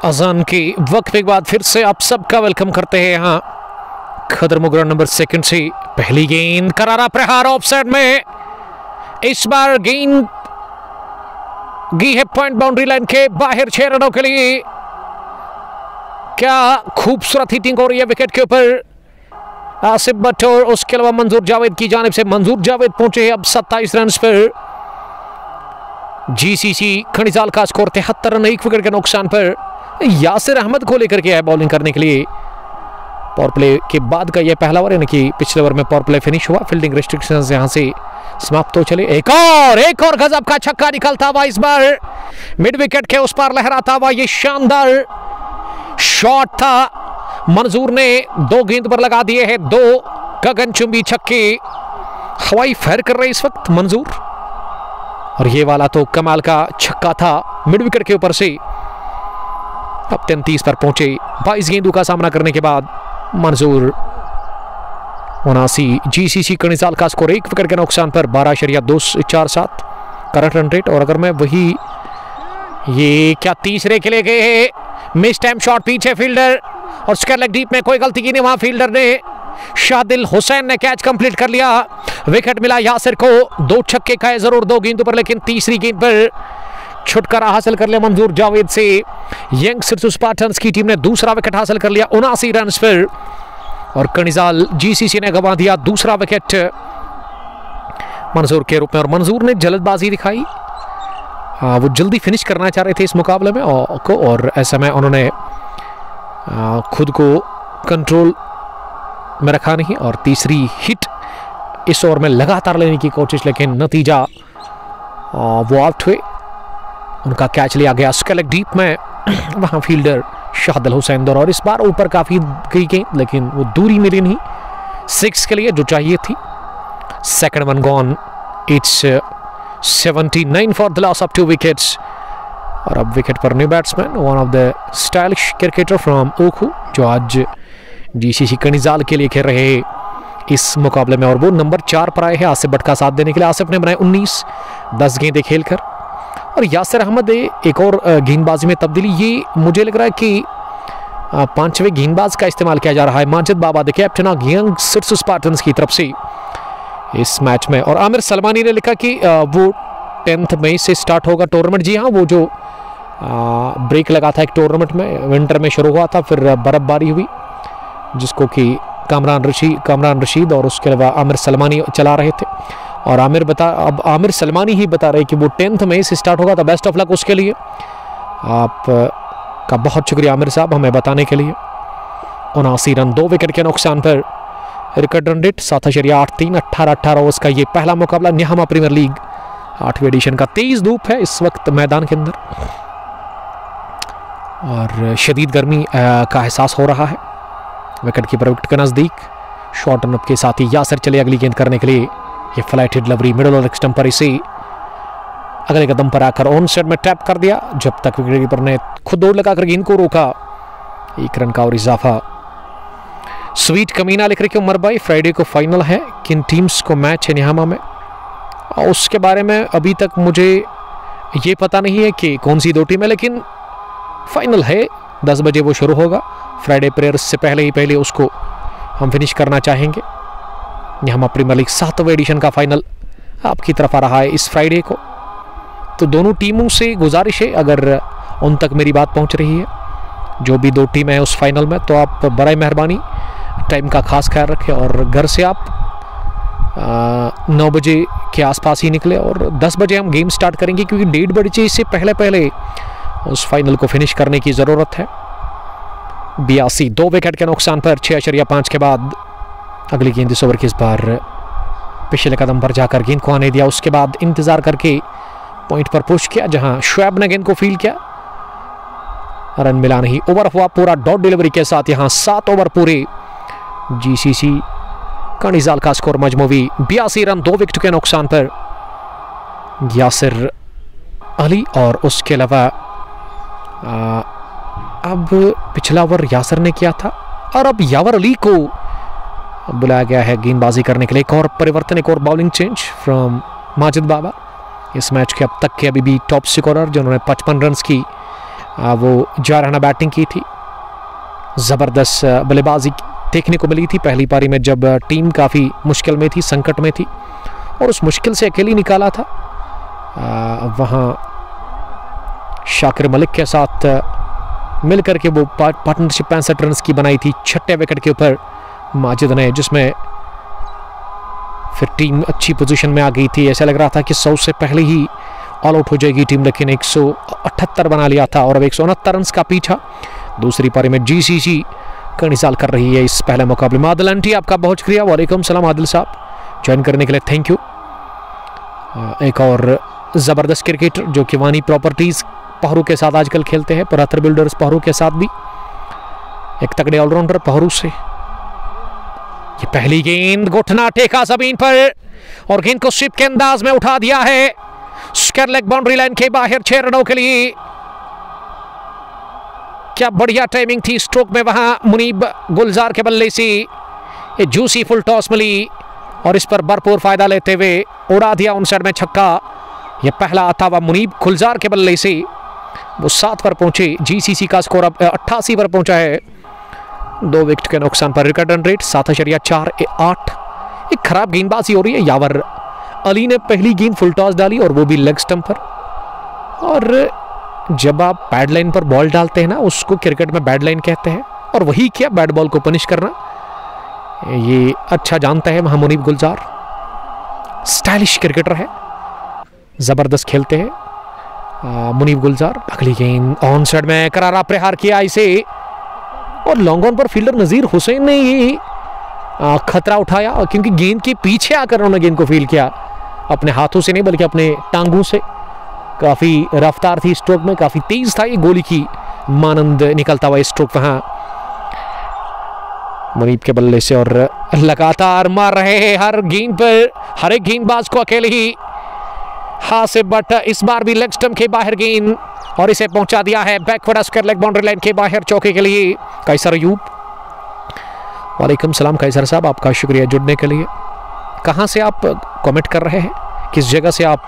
अजान के वक्त के बाद फिर से आप सबका वेलकम करते हैं यहाँ खदर मुगरा नंबर सेकंड से। पहली गेंद करारा प्रहार ऑफसाइड में, इस बार गेंद गी है पॉइंट बाउंड्री लाइन के बाहर 6 रनों के लिए। क्या खूबसूरत हिटिंग हो रही है विकेट के ऊपर। आसिफ भट्ट और उसके अलावा मंजूर जावेद की जानिब से। मंजूर जावेद पहुंचे हैं अब 27 रन पर। जीसीसी खनिजाल का स्कोर 73 रन, 1 विकेट के नुकसान पर। यासिर अहमद को लेकर के है बॉलिंग करने के लिए। पावर प्ले के बाद का यह पहला ओवर, यानी कि पिछले ओवर में पावर प्ले फिनिश हुआ। फील्डिंग रिस्ट्रिक्शंस यहां से समाप्त हो चले। एक और गजब का छक्का निकलता हुआ इस बार मिड विकेट के उस पार लहराता हुआ। ये शानदार शॉट था। मंजूर ने 2 गेंद पर लगा दिए हैं 2 गगनचुंबी छक्के। हवाई फायर कर रहे इस वक्त मंजूर, और ये वाला तो कमाल का छक्का था मिड विकेट के ऊपर से। अब 33 पर पहुंचे 22 गेंदों का सामना करने के बाद मंजूर। 79 जीसीसी कनिजाल का स्कोर 1 विकेट के नुकसान पर 12.247 करंट रन रेट। और अगर मैं वही ये क्या तीसरे के लिए गए, मिस टाइम शॉट पीछे फील्डर और स्क्वायर लेग डीप में कोई गलती की नहीं वहां फील्डर ने। शादिल हुसैन ने कैच कंप्लीट कर लिया। विकेट मिला यासिर को। 2 छक्के खाए जरूर 2 गेंदों पर, लेकिन तीसरी गेंद पर छुटकारा हासिल कर लिया मंजूर जावेद से। यंगस्टर्स स्पार्टन्स की टीम ने दूसरा विकेट हासिल कर लिया 79 रन पर, और कनिजाल जीसीसी ने गंवा दिया दूसरा विकेट मंजूर के रूप में। और मंजूर ने जल्दबाजी दिखाई, वो जल्दी फिनिश करना चाह रहे थे इस मुकाबले में और ऐसे में उन्होंने खुद को कंट्रोल में रखा नहीं, और तीसरी हिट इस ओवर में लगातार लेने की कोशिश, लेकिन नतीजा वो आउट हुए। उनका कैच लिया गया स्क्वायर लेग डीप में, वहां फील्डर शादिल हुसैन दौर, और इस बार ऊपर काफी गई गेंद, लेकिन वो दूरी मिली नहीं 6 के लिए जो चाहिए थी। Second one gone, it's 79 for the loss of 2 wickets. और अब विकेट पर new batsman, one of the stylish cricketer from Okhu, जो आज जीसीसी कनिजाल के लिए खेल रहे इस मुकाबले में, और वो नंबर 4 पर आए हैं आसिफ भट्ट का साथ देने के लिए। आसिफ ने बनाए 19, 10 गेंदें खेलकर। और यासिर अहमद एक और गेंदबाजी में तब्दीली, ये मुझे लग रहा है कि 5वें गेंदबाज का इस्तेमाल किया जा रहा है। Majid Baba the captain of youngsters Spartans की तरफ से इस मैच में। और आमिर सलमानी ने लिखा कि वो 10 मई से स्टार्ट होगा टूर्नामेंट। जी हाँ, वो जो ब्रेक लगा था एक टूर्नामेंट में, विंटर में शुरू हुआ था, फिर बर्फबारी हुई, जिसको कि कामरान रशीद और उसके अलावा आमिर सलमानी चला रहे थे। और अब आमिर सलमानी ही बता रहे कि वो 10 मई से स्टार्ट होगा। तो बेस्ट ऑफ लक उसके लिए। आप का बहुत शुक्रिया आमिर साहब हमें बताने के लिए। 79 रन 2 विकेट के नुकसान पर। रिकॉर्ड रन रेट 7.83, 18 ओवर्स का ये पहला मुकाबला न्यामा प्रीमियर लीग 8वीं एडिशन का। तेज धूप है इस वक्त मैदान के अंदर, और शदीद गर्मी का एहसास हो रहा है। विकेट कीपर विकेट के नजदीक, शॉर्ट रन के साथ ही यासिर चले अगली गेंद करने के लिए। ये फ्लाइट डिलीवरी मिडल और स्टंप पर, इसे अगले कदम पर आकर ऑन साइड में टैप कर दिया, जब तक विकेट कीपर ने खुद दौड़ लगाकर गेंद को रोका। 1 रन का और इजाफा। स्वीट कमीना लिख रहे कि उमर भाई, फ्राइडे को फाइनल है, किन टीम्स को मैच है न्यामा में? उसके बारे में अभी तक मुझे ये पता नहीं है कि कौन सी 2 टीम है, लेकिन फाइनल है 10 बजे वो शुरू होगा। फ्राइडे प्रेयर्स से पहले उसको हम फिनिश करना चाहेंगे। न्यामा प्रीमियर लीग 7वें एडिशन का फाइनल आपकी तरफ आ रहा है इस फ्राइडे को। तो दोनों टीमों से गुजारिश है, अगर उन तक मेरी बात पहुंच रही है, जो भी 2 टीमें हैं उस फाइनल में, तो आप बराए मेहरबानी टाइम का खास ख्याल रखें और घर से आप 9 बजे के आसपास ही निकले और 10 बजे हम गेम स्टार्ट करेंगे, क्योंकि 1:30 बजे से पहले उस फाइनल को फिनिश करने की ज़रूरत है। 82 2 विकेट के नुकसान पर 6.5 के बाद अगली गेंद इस ओवर की इस बार पिछले कदम पर जाकर गेंद को आने दिया। उसके बाद इंतजार करके पॉइंट पर पुश किया, जहां शुएब ने गेंद को फील्ड किया, रन मिला नहीं। ओवर हुआ पूरा डॉट डिलीवरी के साथ। यहां 7 ओवर पूरे। जीसीसी कनिजाल का स्कोर मजमूवी 82 रन 2 विकेट के नुकसान पर। यासिर अली और उसके अलावा अब पिछला ओवर यासिर ने किया था और अब यावर अली को बुलाया गया है गेंदबाजी करने के लिए। एक और परिवर्तन, एक और बॉलिंग चेंज फ्रॉम माजिद बाबा। इस मैच के अब तक के अभी भी टॉप स्कोरर, जिन्होंने 55 रन की वो जारहाना बैटिंग की थी। ज़बरदस्त बल्लेबाजी देखने को मिली थी पहली पारी में, जब टीम काफ़ी मुश्किल में थी, संकट में थी और उस मुश्किल से अकेली निकाला था। वहाँ शाकिर मलिक के साथ मिलकर के वो पार्टनरशिप 65 रन की बनाई थी 6 विकेट के ऊपर माजिद ने, जिसमें फिर टीम अच्छी पोजीशन में आ गई थी। ऐसा लग रहा था कि 100 से पहले ही ऑल आउट हो जाएगी टीम, लेकिन 178 बना लिया था और अब 169 रन का पीछा दूसरी पारी में जीसीसी कनिजाल कर रही है इस पहले मुकाबले में। आदिल आंटी, आपका बहुत शुक्रिया। वालेकुम सलाम आदिल साहब, ज्वाइन करने के लिए थैंक यू। एक और ज़बरदस्त क्रिकेटर जो कि वानी प्रॉपर्टीज़ पहरू के साथ आजकल खेलते हैं, पराथर बिल्डर्स पहरू के साथ भी एक तगड़े ऑलराउंडर पहरू से। ये पहली गेंद घुटना टेका जमीन पर और गेंद को स्वीप के अंदाज में उठा दिया है स्क्वायर लेग बाउंड्री लाइन के बाहर 6 रनों के लिए। क्या बढ़िया टाइमिंग थी स्ट्रोक में वहां मुनीब गुलजार के बल्ले से। ये जूसी फुल टॉस मिली और इस पर भरपूर फायदा लेते हुए उड़ा दिया उन साइड में छक्का। यह पहला आता हुआ मुनीब गुलजार के बल्ले से, वो 7 पर पहुंचे। जीसीसी का स्कोर अब 88 पर पहुंचा है 2 विकेट के नुकसान पर। Record run rate 7.48। एक खराब गेंदबाजी हो रही है। यावर अली ने पहली गेंद फुल टॉस डाली और वो भी लेग स्टंप पर। और जब आप बैड लाइन पर बॉल डालते हैं ना, उसको क्रिकेट में बैड लाइन कहते हैं, और वही क्या बैड बॉल को पनिश करना, ये अच्छा जानता है वहां मुनीब गुलजार। स्टाइलिश क्रिकेटर है, जबरदस्त खेलते हैं मुनीब गुलजार। अगली गेंद ऑन साइड में करारा प्रहार किया इसे और लॉन्ग ऑन पर फील्डर नजीर हुसैन ने ये खतरा उठाया, क्योंकि गेंद के पीछे आकर उन्होंने गेंद को फील्ड किया। अपने हाथों से नहीं बल्कि अपने टांगों से। काफ़ी रफ्तार थी स्ट्रोक में, काफ़ी तेज था ये गोली की मानंद निकलता हुआ स्ट्रोक वहां मुनीब के बल्ले से। और लगातार मार रहे हैं हर गेंद पर, हर एक गेंदबाज को अकेले ही हाथ से, बट इस बार भी लेग स्टंप के बाहर गेंद और इसे पहुंचा दिया है backward square leg boundary line के बाहर चौके के लिए। कैसर अयूब, वालेकुम सलाम कैसर साहब, आपका शुक्रिया जुड़ने के लिए। कहाँ से आप कमेंट कर रहे हैं, किस जगह से आप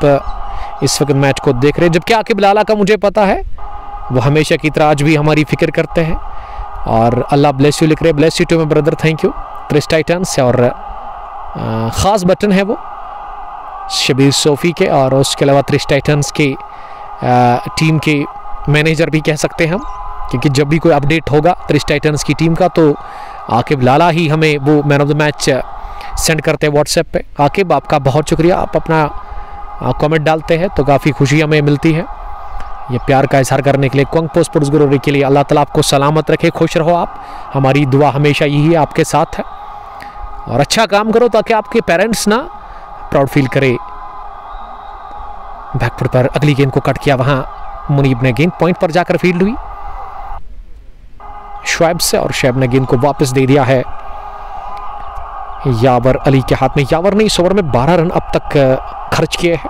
इस वक्त मैच को देख रहे हैं? जबकि आकिब लाला का मुझे पता है, वो हमेशा की तरह आज भी हमारी फिक्र करते हैं। और अल्लाह ब्लेस यू लिख रहे, bless you too my brother, thank you. Chris Titans और ख़ास बटन है वो शबीर सोफ़ी के, और उसके अलावा क्रिस टाइटन्स के टीम के मैनेजर भी कह सकते हैं हम, क्योंकि जब भी कोई अपडेट होगा क्रिस टाइटन्स की टीम का तो आकिब लाला ही हमें वो man of the match send करते हैं व्हाट्सएप पे। आकिब, आपका बहुत शुक्रिया, आप अपना कमेंट डालते हैं तो काफ़ी खुशी हमें मिलती है। ये प्यार का इजहार करने के लिए क्वंग स्पोर्ट्स गुरु के लिए अल्लाह ताला आपको सलामत रखे, खुश रहो आप। हमारी दुआ हमेशा यही है, आपके साथ है। और अच्छा काम करो ताकि आपके पेरेंट्स ना प्राउड फील करे। बैकफुट पर अगली गेंद को कट किया, वहां मुनीब ने गेंद पॉइंट पर जाकर फील्ड हुई शुएब से, और शुएब ने गेंद को वापस दे दिया है यावर अली के हाथ में। यावर ने इस ओवर में 12 रन अब तक खर्च किए हैं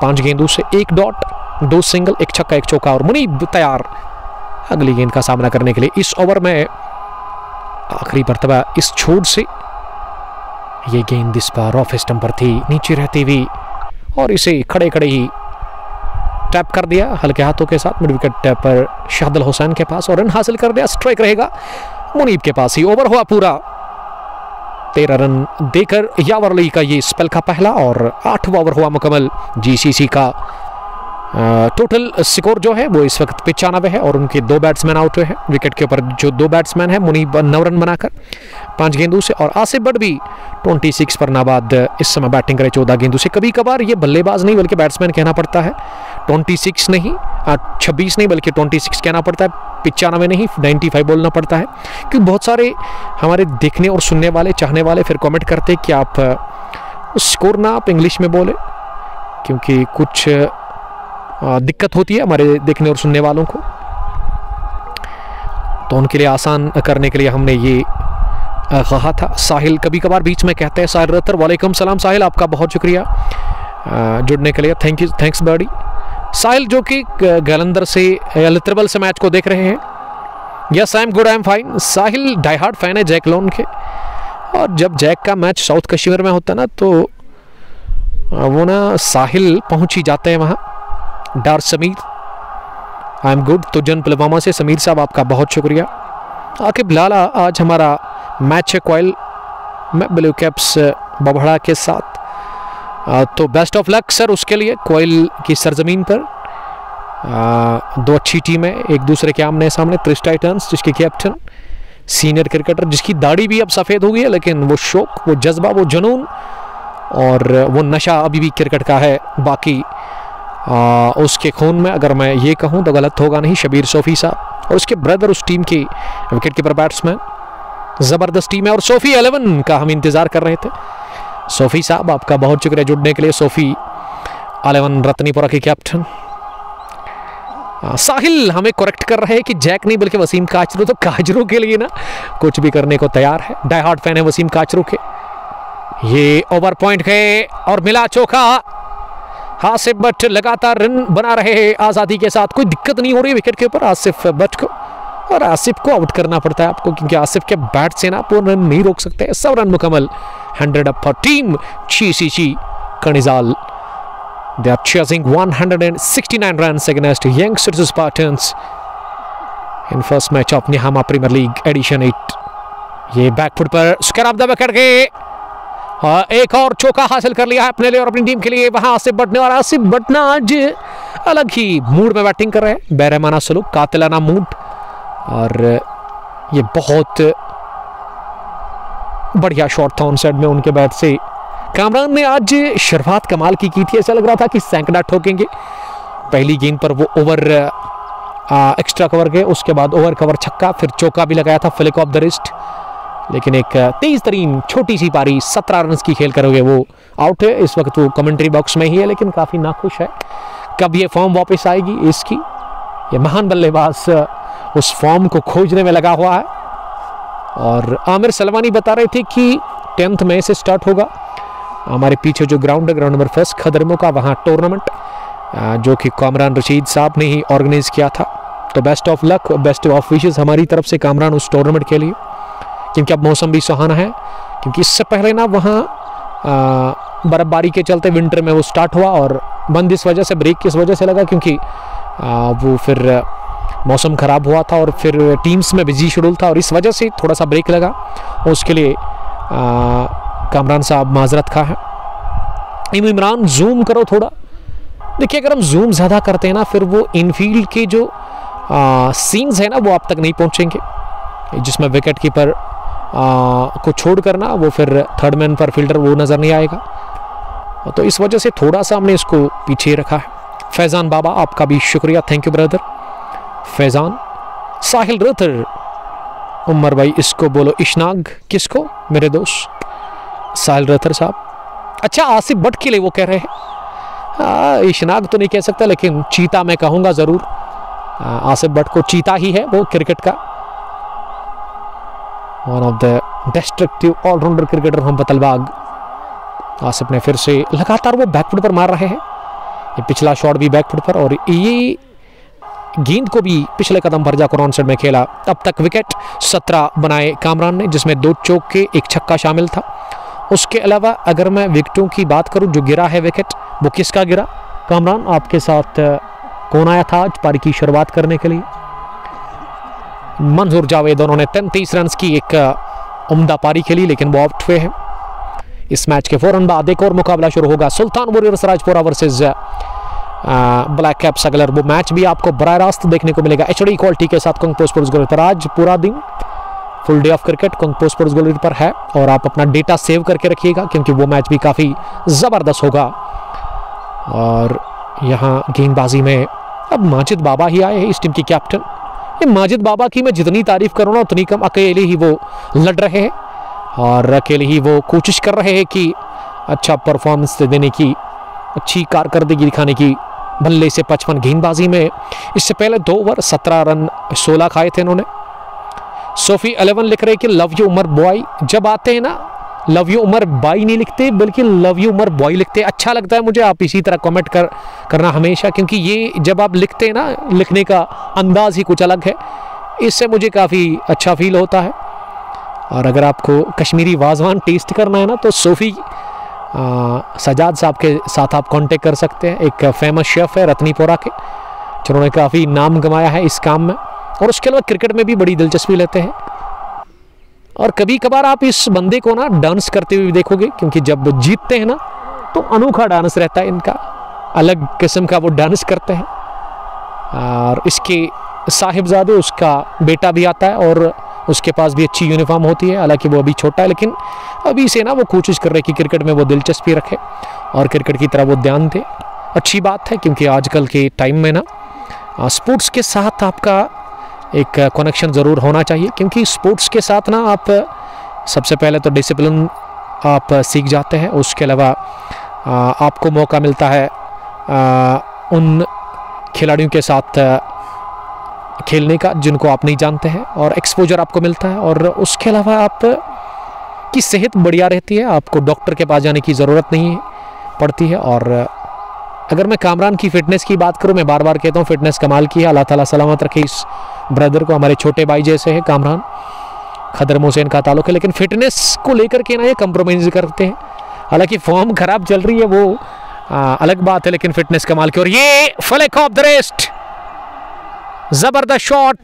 5 गेंदों से, 1 डॉट, 2 सिंगल, 1 छक्का, 1 चौका, और मुनीब तैयार अगली गेंद का सामना करने के लिए। इस ओवर में आखिरी मरतबा इस छोड़ से ये गेंद इस बार ऑफ स्टंप पर थी नीचे रहती हुई, और इसे खड़े खड़े ही टैप कर दिया हल्के हाथों के साथ मिड विकेट पर शाहदल हुसैन के पास, और रन हासिल कर दिया। स्ट्राइक रहेगा मुनीब के पास ही। ओवर हुआ पूरा 13 रन देकर यावर अली का ये स्पेल का पहला और 8वां ओवर हुआ मुकम्मल। जीसीसी का टोटल स्कोर जो है वो इस वक्त 95 है और उनके 2 बैट्समैन आउट हुए हैं। विकेट के ऊपर जो 2 बैट्समैन हैं मुनीब 9 रन बनाकर 5 गेंदों से, और आसिफ बट भी 26 पर नाबाद इस समय बैटिंग करे 14 गेंदों से। कभी कभार ये बल्लेबाज नहीं बल्कि बैट्समैन कहना पड़ता है, 26 नहीं 26 नहीं बल्कि 26 कहना पड़ता है, 95 नहीं 95 बोलना पड़ता है, क्योंकि बहुत सारे हमारे देखने और सुनने वाले चाहने वाले फिर कमेंट करते कि आप स्कोर ना आप इंग्लिश में बोले, क्योंकि कुछ दिक्कत होती है हमारे देखने और सुनने वालों को। तो उनके लिए आसान करने के लिए हमने ये कहा था। साहिल कभी कभार बीच में कहते हैं, साहिल रतर, वालेकुम सलाम साहिल, आपका बहुत शुक्रिया जुड़ने के लिए, थैंक यू, थैंक्स बर्डी। साहिल जो कि गलंदर से लिटरबल से मैच को देख रहे हैं। Yes I am good, I am fine. Sahil die hard fan है जैक लोन के, और जब जैक का मैच साउथ कश्मीर में होता है ना तो वो ना साहिल पहुंच ही जाते हैं वहाँ। डार समीर, आई एम गुड, तो जन पुलवामा से समीर साहब आपका बहुत शुक्रिया। आकिब लाला, आज हमारा मैच है कोयल में ब्लू कैप्स बबड़ा के साथ, तो बेस्ट ऑफ लक सर उसके लिए। कोयल की सरजमीन पर 2 अच्छी टीमें एक दूसरे के आमने सामने। त्रिश टाइटंस जिसके कैप्टन सीनियर क्रिकेटर, जिसकी दाढ़ी भी अब सफ़ेद हो गई है, लेकिन वो शौक, वो जज्बा, वो जुनून और वो नशा अभी भी क्रिकेट का है बाकी उसके खून में, अगर मैं ये कहूँ तो गलत होगा नहीं। शबीर सोफ़ी साहब और उसके ब्रदर उस टीम की विकेट कीपर बैट्समैन, ज़बरदस्त टीम है। और सोफ़ी 11 का हम इंतज़ार कर रहे थे। सोफ़ी साहब आपका बहुत शुक्रिया जुड़ने के लिए। सोफ़ी 11 रत्नीपुरा के कैप्टन। साहिल हमें करेक्ट कर रहे हैं कि जैक नहीं बल्कि वसीम काचरू, तो काचरू के लिए ना कुछ भी करने को तैयार है। डाई हार्ड फैन है वसीम काचरू के। ये ओवर पॉइंट गए और मिला चौका। आसिफ बट लगातार रन बना रहे हैं आज़ादी के साथ, कोई दिक्कत नहीं हो रही है विकेट के ऊपर आसिफ बट को, और आसिफ को आउट करना पड़ता है आपको, क्योंकि आसिफ के बैट से ना आप रन नहीं रोक सकते। 100 रन मुकम्मल, 100 up for team CCC Karnizal. They are chasing 169 runs against youngsters Spartans in first match of Nihama Premier League Edition 8. ये बैकफुट पर स्क्रैप द विकेट गए, एक और चौका हासिल कर लिया है अपने लिए और अपनी टीम के लिए वहां आसिफ बट ने। और आसिफ बट ना आज अलग ही मूड में बैटिंग कर रहे हैं, बेरहमाना सलूक, कातिलाना मूड, और ये बहुत बढ़िया शॉट था ऑन साइड में उनके बैट से। कामरान ने आज शुरुआत कमाल की थी, ऐसा लग रहा था कि सैकड़ा ठोकेंगे। पहली गेंद पर वो ओवर एक्स्ट्रा कवर गए, उसके बाद ओवर कवर छक्का, फिर चौका भी लगाया था फ्लिक ऑफ द रिस्ट, लेकिन एक तेज तरीन छोटी सी पारी 17 रन की खेल करोगे वो आउट है। इस वक्त वो कमेंट्री बॉक्स में ही है, लेकिन काफ़ी नाखुश है। कब ये फॉर्म वापस आएगी इसकी, ये महान बल्लेबाज उस फॉर्म को खोजने में लगा हुआ है। और आमिर सलमानी बता रहे थे कि 10 मई से स्टार्ट होगा हमारे पीछे जो ग्राउंड है, ग्राउंड नंबर 1 खदरमो का, वहाँ टूर्नामेंट जो कि कामरान रशीद साहब ने ही ऑर्गेनाइज किया था। तो best of luck, best of wishes हमारी तरफ से कामरान उस टूर्नामेंट के लिए, क्योंकि अब मौसम भी सुहाना है। क्योंकि इससे पहले ना वहाँ बर्फबारी के चलते विंटर में वो स्टार्ट हुआ और बंद इस वजह से, ब्रेक किस वजह से लगा, क्योंकि वो फिर मौसम ख़राब हुआ था और फिर टीम्स में बिजी शेड्यूल था और इस वजह से थोड़ा सा ब्रेक लगा। और उसके लिए कामरान साहब माजरत खा है। इमरान जूम करो थोड़ा, देखिए अगर हम जूम ज़्यादा करते हैं ना फिर वो इनफील्ड के जो सीन्स है ना वो आप तक नहीं पहुँचेंगे, जिसमें विकेट कीपर को छोड़ करना वो फिर थर्ड मैन पर फील्डर वो नज़र नहीं आएगा। तो इस वजह से थोड़ा सा हमने इसको पीछे रखा है। फैज़ान बाबा आपका भी शुक्रिया, थैंक यू ब्रदर फैज़ान। साहिल रतर, उमर भाई इसको बोलो इशनाग, किसको? मेरे दोस्त साहिल रतर साहब। अच्छा आसिफ बट के लिए वो कह रहे हैं, इशनाग तो नहीं कह सकता लेकिन चीता मैं कहूँगा ज़रूर। आसिफ बट को चीता ही है वो क्रिकेट का, one of the destructive allrounder cricketer हम बतलबाग। आसिफ ने फिर से लगातार वो बैकफुट पर मार रहे हैं, ये पिछला शॉट भी बैकफुट पर और ये गेंद को भी पिछले कदम पर जाकर ऑन साइड में खेला। अब तक विकेट 17 बनाए कामरान ने, जिसमें 2 चौके 1 छक्का शामिल था। उसके अलावा अगर मैं विकेटों की बात करूं जो गिरा है विकेट, वो किसका गिरा? कामरान आपके साथ कौन आया था आज पारी की शुरुआत करने के लिए? मंजूर जावेद, उन्होंने 33 रन की एक उम्दा पारी खेली लेकिन वो आउट हुए हैं। इस मैच के फौरन बाद एक और मुकाबला शुरू होगा, Sultan Warriors Rajpura versus Black Caps Aglar, वो मैच भी आपको बराह रास्त देखने को मिलेगा HD क्वालिटी के साथ कुंग पो स्पोर्ट्स गैलरी पर। आज पूरा दिन full day of cricket kung पो स्पोर्ट्स गैलरी पर है और आप अपना डेटा सेव करके रखिएगा क्योंकि वो मैच भी काफ़ी ज़बरदस्त होगा। और यहाँ गेंदबाजी में अब माजिद बाबा ही आए हैं इस टीम की कैप्टन। ये माजिद बाबा की मैं जितनी तारीफ करूँ ना उतनी कम। अकेले ही वो लड़ रहे हैं और अकेले ही वो कोशिश कर रहे हैं कि अच्छा परफॉर्मेंस देने की, अच्छी कारकर्दगी दिखाने की। बल्ले से 55 गेंदबाजी में इससे पहले 2 ओवर 17 रन 16 खाए थे इन्होंने। सोफी 11 लिख रहे कि लव यू उमर बॉय। जब आते हैं ना लव यू उमर बाई नहीं लिखते बल्कि लव यू उमर बॉय लिखते। अच्छा लगता है मुझे, आप इसी तरह कमेंट करना हमेशा, क्योंकि ये जब आप लिखते हैं ना, लिखने का अंदाज ही कुछ अलग है। इससे मुझे काफ़ी अच्छा फील होता है। और अगर आपको कश्मीरी वाजवान टेस्ट करना है ना तो सोफ़ी सजाद साहब के साथ आप कांटेक्ट कर सकते हैं। एक फेमस शेफ़ है रत्नीपुरा के, जिन्होंने काफ़ी नाम कमाया है इस काम में और उसके अलावा क्रिकेट में भी बड़ी दिलचस्पी लेते हैं। और कभी कभार आप इस बंदे को ना डांस करते हुए देखोगे, क्योंकि जब जीतते हैं ना तो अनोखा डांस रहता है इनका, अलग किस्म का वो डांस करते हैं। और इसके साहिबजादे, उसका बेटा भी आता है और उसके पास भी अच्छी यूनिफॉर्म होती है। हालांकि वो अभी छोटा है लेकिन अभी से ना वो कोशिश कर रहे हैं कि क्रिकेट में वो दिलचस्पी रखे और क्रिकेट की तरफ वो ध्यान दे। अच्छी बात है क्योंकि आजकल के टाइम में ना स्पोर्ट्स के साथ आपका एक कनेक्शन ज़रूर होना चाहिए, क्योंकि स्पोर्ट्स के साथ ना आप सबसे पहले तो डिसिप्लिन आप सीख जाते हैं। उसके अलावा आपको मौका मिलता है उन खिलाड़ियों के साथ खेलने का जिनको आप नहीं जानते हैं और एक्सपोजर आपको मिलता है। और उसके अलावा आप की सेहत बढ़िया रहती है, आपको डॉक्टर के पास जाने की ज़रूरत नहीं पड़ती है। और अगर मैं कामरान की फ़िटनेस की बात करूं, मैं बार बार कहता हूं फ़िटनेस कमाल की है। अल्लाह ताला सलामत रखे इस ब्रदर को, हमारे छोटे भाई जैसे है कामरान, खदर मोहसिन का ताल्लुक है, लेकिन फ़िटनेस को लेकर के ना ये कंप्रोमाइज़ करते हैं। हालांकि फॉर्म ख़राब चल रही है वो अलग बात है, लेकिन फ़िटनेस कमाल की। और ये फ्लिक ऑफ द रेस्ट, ज़बरदस्त शॉट।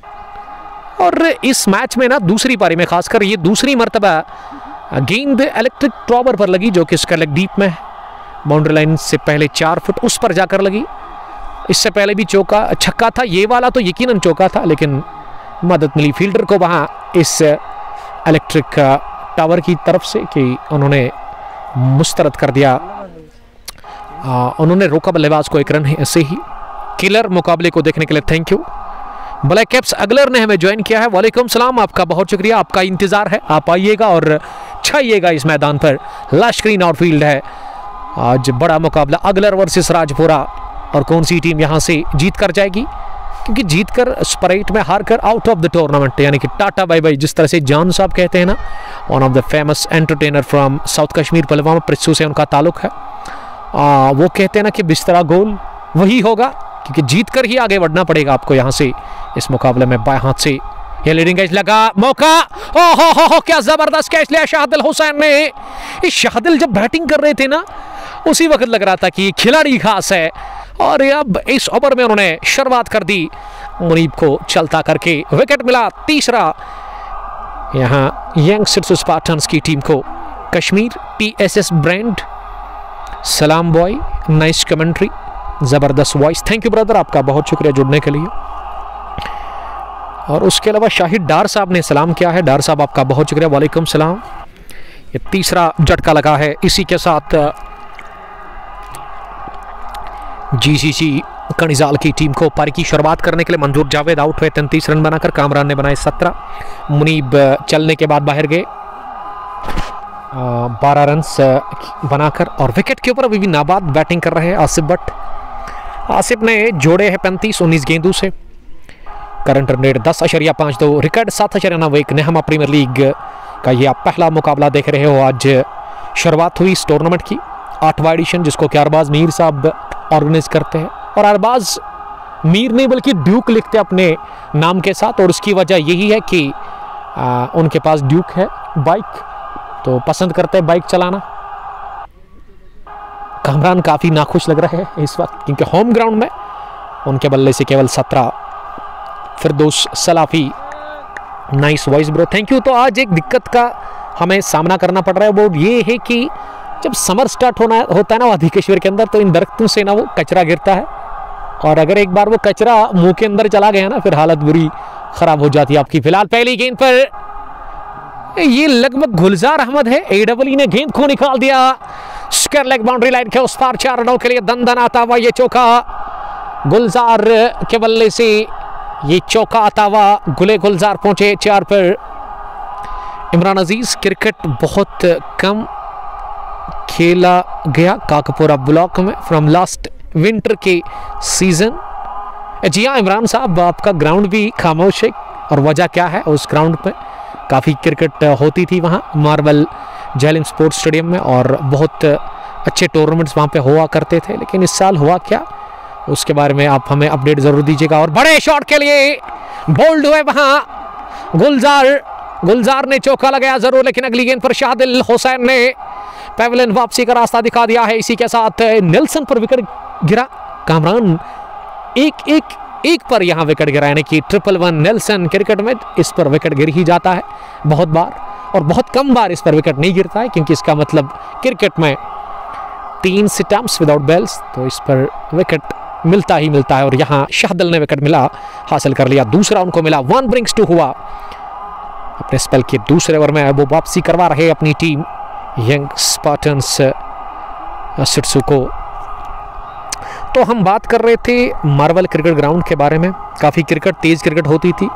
और इस मैच में ना दूसरी पारी में खासकर ये दूसरी मरतबा गेंद इलेक्ट्रिक ड्रॉवर पर लगी, जो कि इसका लेग डीप में है, बाउंड्री लाइन से पहले 4 फुट उस पर जाकर लगी। इससे पहले भी छक्का था, ये वाला तो यकीनन चौका था, लेकिन मदद मिली फील्डर को वहाँ इस इलेक्ट्रिक टावर की तरफ से कि उन्होंने मुस्तरद कर दिया। उन्होंने रोका बल्लेबाज को 1 रन ऐसे ही। किलर मुकाबले को देखने के लिए thank you. Black Caps Aglar ने हमें ज्वाइन किया है, वालेकुम सलाम, आपका बहुत शुक्रिया, आपका इंतज़ार है, आप आइएगा और छाइएगा इस मैदान पर। लास्क्रीन आउटफील्ड है, आज बड़ा मुकाबला अगलर वर्सेस राजपुरा। और कौन सी टीम यहाँ से जीत कर जाएगी, क्योंकि जीत कर सुपर 8 में हार कर आउट ऑफ द टूर्नामेंट, यानी कि टाटा बाय बाय, जिस तरह से जान साहब कहते हैं ना, one of the famous entertainer from South Kashmir Pulwama Prissu से उनका ताल्लुक है। वो कहते हैं ना कि बिस्तरा गोल वही होगा, क्योंकि जीत कर ही आगे बढ़ना पड़ेगा आपको यहाँ से इस मुकाबले में। बाएं हाथ से ये लीडिंग एज लगा, मौका, ओहो क्या जबरदस्त कैच लिया शाहदिल हुसैन ने। इस शाहदिल जब बैटिंग कर रहे थे ना उसी वक्त लग रहा था कि खिलाड़ी खास है, और अब इस ओवर में उन्होंने शुरुआत कर दी, मुनीब को चलता करके विकेट मिला तीसरा। यहाँ यंगस्टर्स स्पार्टन्स की टीम को कश्मीर TSS ब्रांड, सलाम बॉय, नाइस कमेंट्री, ज़बरदस्त वॉइस, थैंक यू ब्रदर, आपका बहुत शुक्रिया जुड़ने के लिए। और उसके अलावा शाहिद डार साहब ने सलाम किया है, डार साहब आपका बहुत शुक्रिया, वालेकुम सलाम। ये तीसरा झटका लगा है, इसी के साथ GCC कनिजाल की टीम को पारी की शुरुआत करने के लिए मंजूर जावेद आउट हुए 33 रन बनाकर, कामरान ने बनाए 17, मुनीब चलने के बाद बाहर गए 12 रन बनाकर। और विकेट के ऊपर अभी भी नाबाद बैटिंग कर रहे हैं आसिफ भट्ट। आसिफ ने जोड़े हैं 35-19 गेंदों से, करंट रन रेट 10.52, रिकॉर्ड 7.91। नेहमा प्रीमियर लीग का ये आप पहला मुकाबला देख रहे हो। आज शुरुआत हुई इस टूर्नामेंट की, 8वां एडिशन, जिसको कि अरबाज मीर साहब ऑर्गेनाइज करते हैं। और अरबाज मीर नहीं बल्कि ड्यूक लिखते अपने नाम के साथ, और उसकी वजह यही है कि उनके पास ड्यूक है बाइक, तो पसंद करते हैं बाइक चलाना। कामरान काफ़ी नाखुश लग रहे हैं इस वक्त, क्योंकि होम ग्राउंड में उनके बल्ले से केवल 17। Firdous Salafi, nice voice bro, thank you. तो आज एक दिक्कत का हमें सामना करना पड़ रहा है, वो ये है कि जब समर स्टार्ट होता है ना आधी कश्मीर के अंदर, तो इन दरख्तों से ना वो कचरा गिरता है, और अगर एक बार वो कचरा मुंह के अंदर चला गया ना, फिर हालत बुरी खराब हो जाती है आपकी। फिलहाल पहली गेंद पर ये लगभग गुलजार अहमद है, एडब्ल्यू ने गेंद को निकाल दिया स्क्वायर लेग बाउंड्री लाइन के उस पार। 4 रनों के लिए दंदन आता हुआ ये चौका गुलजार के बल्ले से, ये चौका आता हुआ गुलजार पहुंचे 4 पर। इमरान अजीज, क्रिकेट बहुत कम खेला गया काकपुरा ब्लॉक में फ्रॉम लास्ट विंटर के सीजन। जी हाँ इमरान साहब, आपका ग्राउंड भी खामोश है, और वजह क्या है, उस ग्राउंड पे काफ़ी क्रिकेट होती थी वहाँ मार्बल जैलिम स्पोर्ट्स स्टेडियम में, और बहुत अच्छे टूर्नामेंट्स वहाँ पे हुआ करते थे। लेकिन इस साल हुआ क्या, उसके बारे में आप हमें अपडेट ज़रूर दीजिएगा। और बड़े शॉट के लिए बोल्ड हुए वहाँ गुलजार ने चौका लगाया ज़रूर, लेकिन अगली गेंद पर शादिल हुसैन ने पेविलियन वापसी का रास्ता दिखा दिया है। इसी के साथ नेल्सन पर विकेट गिरा। कामरान एक पर यहाँ विकेट गिरा, यानी कि 111 नेल्सन। क्रिकेट में इस पर विकेट गिर ही जाता है बहुत बार, और बहुत कम बार इस पर विकेट नहीं गिरता है, क्योंकि इसका मतलब क्रिकेट में 3 स्टंप्स विदाउट बेल्स, तो इस पर विकेट मिलता ही मिलता है। और यहाँ शाहदिल ने विकेट हासिल कर लिया, दूसरा उनको मिला। 1 ब्रिंग्स 2 हुआ। अपने स्पेल के दूसरे ओवर में वो वापसी करवा रहे अपनी टीम यंग स्पार्टन्स सिट्सू को। तो हम बात कर रहे थे मार्बल क्रिकेट ग्राउंड के बारे में, काफ़ी तेज क्रिकेट होती थी,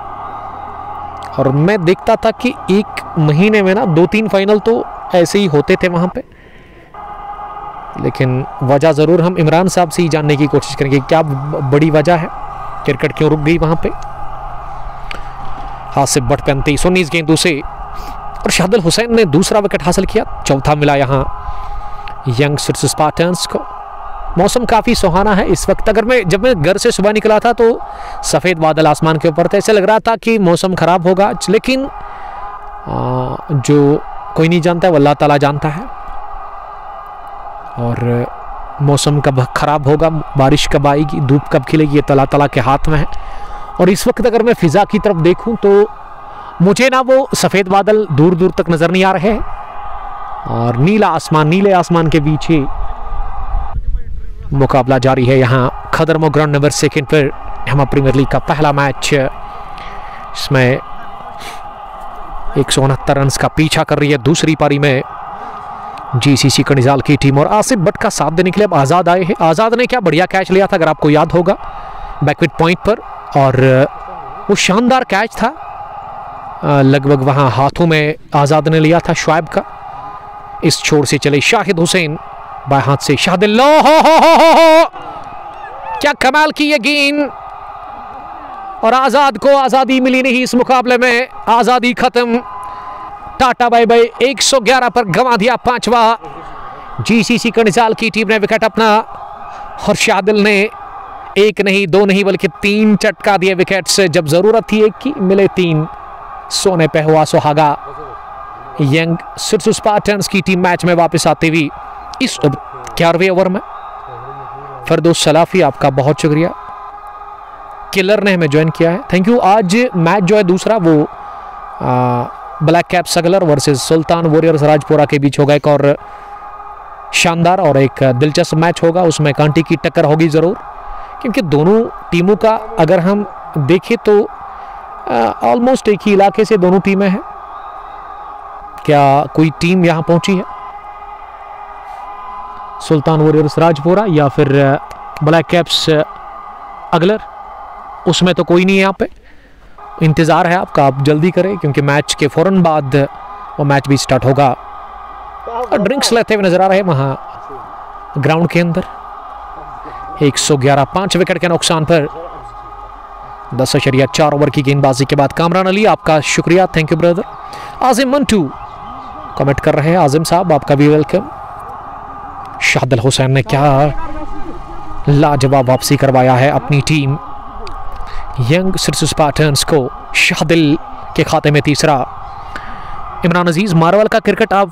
और मैं देखता था कि एक महीने में ना 2-3 फाइनल तो ऐसे ही होते थे वहाँ पे। लेकिन वजह ज़रूर हम इमरान साहब से ही जानने की कोशिश करेंगे, क्या बड़ी वजह है, क्रिकेट क्यों रुक गई वहाँ पे। हासिफ भट्ट 35 19 गेंदों से, और शादिल हुसैन ने दूसरा विकेट हासिल किया, चौथा मिला यहाँ यंग स्पार्टन्स को। मौसम काफ़ी सुहाना है इस वक्त। जब मैं घर से सुबह निकला था तो सफ़ेद बादल आसमान के ऊपर थे, ऐसे लग रहा था कि मौसम ख़राब होगा, लेकिन जो कोई नहीं जानता है वो अल्लाह ताला जानता है। और मौसम कब ख़राब होगा, बारिश कब आएगी, धूप कब खिलेगी, ये अल्लाह ताला के हाथ में है। और इस वक्त अगर मैं फ़िज़ा की तरफ देखूं तो मुझे ना वो सफ़ेद बादल दूर दूर तक नज़र नहीं आ रहे हैं, और नीले आसमान के पीछे मुकाबला जारी है। यहाँ खदरमो ग्राउंड नंबर 2 पर हेमा प्रीमियर लीग का पहला मैच, इसमें 169 रन का पीछा कर रही है दूसरी पारी में जीसीसी कनिजाल की टीम। और आसिफ भट्ट का साथ देने के लिए अब आज़ाद आए हैं। आज़ाद ने क्या बढ़िया कैच लिया था, अगर आपको याद होगा, बैकविट पॉइंट पर, और वो शानदार कैच था, लगभग वहाँ हाथों में आज़ाद ने लिया था शुआइब का। इस छोर से चले शाहिद हुसैन, बाएं हाथ से शाहदिल, हो क्या कमाल की ये गेंद, और आज़ाद को आज़ादी मिली नहीं इस मुकाबले में, आज़ादी खत्म, टाटा बाय बाय। 111 पर गंवा दिया 5वां। जीसीसी कनिजाल की टीम ने विकेट अपना, और शाहदिल ने 1 नहीं 2 नहीं बल्कि 3 चटका दिए विकेट से। जब जरूरत थी 1 की, मिले 3। सोने पे हुआ सुहागा। यंग स्पार्टन्स की टीम मैच में वापस आते हुए इस 11वें ओवर में। फरदौस सलाफी, आपका बहुत शुक्रिया, किलर ने हमें ज्वाइन किया है, थैंक यू। आज मैच जो है दूसरा, वो ब्लैक कैप सगलर वर्सेस सुल्तान वॉरियर्स राजपुरा के बीच होगा। एक और शानदार और एक दिलचस्प मैच होगा, उसमें कांटी की टक्कर होगी ज़रूर, क्योंकि दोनों टीमों का अगर हम देखें तो ऑलमोस्ट एक ही इलाके से दोनों टीमें हैं। क्या कोई टीम यहाँ पहुंची है, सुल्तान वॉरियर्स राजपुरा या फिर ब्लैक कैप्स अगलर, उसमें तो कोई नहीं है यहाँ पे। इंतज़ार है आपका, आप जल्दी करें, क्योंकि मैच के फ़ौरन बाद वो मैच भी स्टार्ट होगा। और ड्रिंक्स लेते हुए नजर आ रहे हैं वहाँ ग्राउंड के अंदर। 111 5 विकेट के नुकसान पर 10.4 ओवर की गेंदबाजी के बाद कामरान अली, आपका शुक्रिया, thank you brother. Azim Mantu comment कर रहे हैं, आजिम साहब आपका भी वेलकम। शाहदिल हुसैन ने क्या लाजवाब वापसी करवाया है अपनी टीम यंग स्पार्टन्स को। शाहदिल के खाते में तीसरा। इमरान अजीज, मार्वल का क्रिकेट आप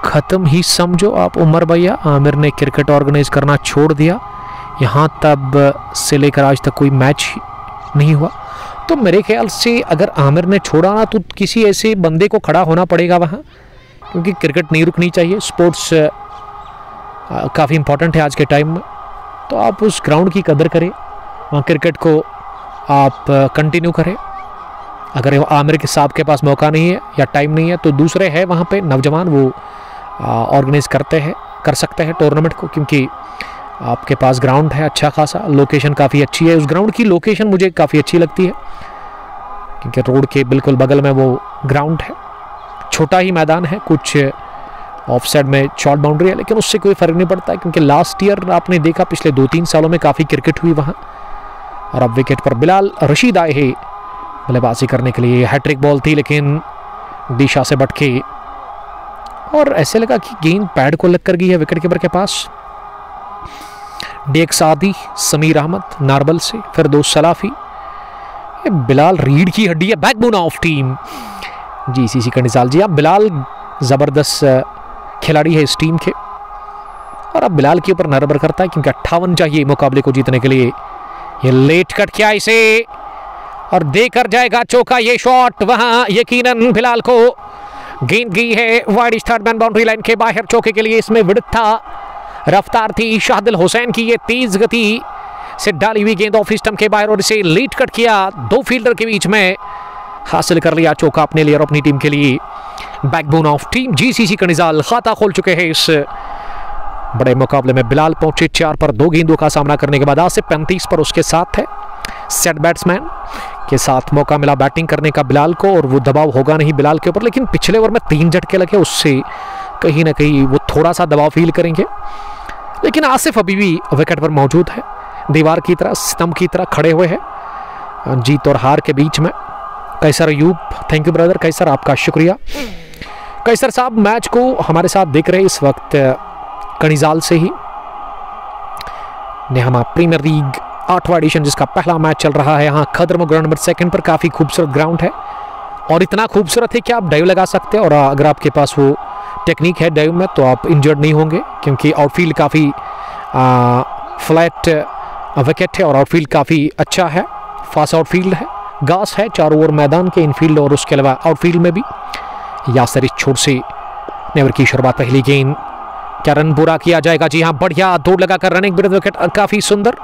ख़त्म ही समझो आप उमर भैया, आमिर ने क्रिकेट ऑर्गेनाइज करना छोड़ दिया, यहाँ तब से लेकर आज तक कोई मैच नहीं हुआ। तो मेरे ख्याल से अगर आमिर ने छोड़ा ना, तो किसी ऐसे बंदे को खड़ा होना पड़ेगा वहाँ, क्योंकि क्रिकेट नहीं रुकनी चाहिए। स्पोर्ट्स काफ़ी इंपॉर्टेंट है आज के टाइम में, तो आप उस ग्राउंड की कदर करें। वहाँ क्रिकेट को आप कंटिन्यू करें। अगर आमिर के साहब के पास मौका नहीं है या टाइम नहीं है तो दूसरे है वहाँ पे नौजवान, वो ऑर्गेनाइज कर सकते हैं टूर्नामेंट को, क्योंकि आपके पास ग्राउंड है अच्छा खासा, लोकेशन काफ़ी अच्छी है। उस ग्राउंड की लोकेशन मुझे काफ़ी अच्छी लगती है क्योंकि रोड के बिल्कुल बगल में वो ग्राउंड है। छोटा ही मैदान है, कुछ ऑफ साइड में शॉर्ट बाउंड्री है, लेकिन उससे कोई फ़र्क नहीं पड़ता क्योंकि लास्ट ईयर आपने देखा पिछले 2-3 सालों में काफ़ी क्रिकेट हुई वहाँ। और अब विकेट पर बिलाल रशीद आए हैं बल्लेबाजी करने के लिए। हैट्रिक बॉल थी लेकिन दिशा से भटके और ऐसे लगा कि गेंद पैड को लग कर गई है विकेट कीपर के पास। डेक सादी, समीर अहमद नारबल से, फिरदौस सलाफी, बिलाल रीढ़ की हड्डी है, बैकबोन ऑफ टीम जीसीसी कनिसाल जी। अब बिलाल ज़बरदस्त खिलाड़ी है इस टीम के और अब बिलाल के ऊपर निर्भर करता है क्योंकि 58 चाहिए मुकाबले को जीतने के लिए। ये लेट कट किया इसे और देकर जाएगा चौका। ये शॉट वहां यकीनन बिलाल को गेंद गई है wide third man boundary line के बाहर चौके के लिए। इसमें विड्थ था, रफ्तार थी शाहदिल हुसैन की, ये तेज गति से डाली हुई गेंद ऑफ स्टंप के बाहर और इसे लेट कट किया, 2 फील्डर के बीच में हासिल कर लिया चौका अपने लिए और अपनी टीम के लिए। बैकबोन ऑफ टीम जीसीसी कनिजाल खाता खोल चुके हैं इस बड़े मुकाबले में। बिलाल पहुंचे 4 पर 2 गेंदों का सामना करने के बाद आसिफ 35 पर उसके साथ है। सेट बैट्समैन के साथ मौका मिला बैटिंग करने का बिलाल को और वो दबाव होगा नहीं बिलाल के ऊपर, लेकिन पिछले ओवर में 3 झटके लगे, उससे कहीं ना कहीं वो थोड़ा सा दबाव फील करेंगे। लेकिन आसिफ अभी भी विकेट पर मौजूद है, दीवार की तरह स्तंभ की तरह खड़े हुए हैं जीत और हार के बीच में। कैसर अयूब, थैंक यू ब्रदर कैसर, आपका शुक्रिया। कैसर साहब मैच को हमारे साथ देख रहे हैं इस वक्त कनिजाल से ही। नेहमा प्रीमियर लीग 8वां एडिशन जिसका पहला मैच चल रहा है यहाँ खदरमो ग्राउंड नंबर 2 पर। काफ़ी खूबसूरत ग्राउंड है और इतना खूबसूरत है कि आप डाइव लगा सकते हैं और अगर आपके पास वो टेक्निक है डाइव में तो आप इंजर्ड नहीं होंगे क्योंकि आउटफील्ड काफ़ी फ्लैट विकेट है और आउटफील्ड काफ़ी अच्छा है, फास्ट आउटफील्ड है, घास है चारों ओर मैदान के इनफील्ड और उसके अलावा आउटफील्ड में भी। यासर इस छोर से नेवर की शुरुआत, पहली गेंद क्या रन पूरा किया जाएगा? जी हाँ, बढ़िया दौड़ लगाकर रनिंग विकेट, काफ़ी सुंदर।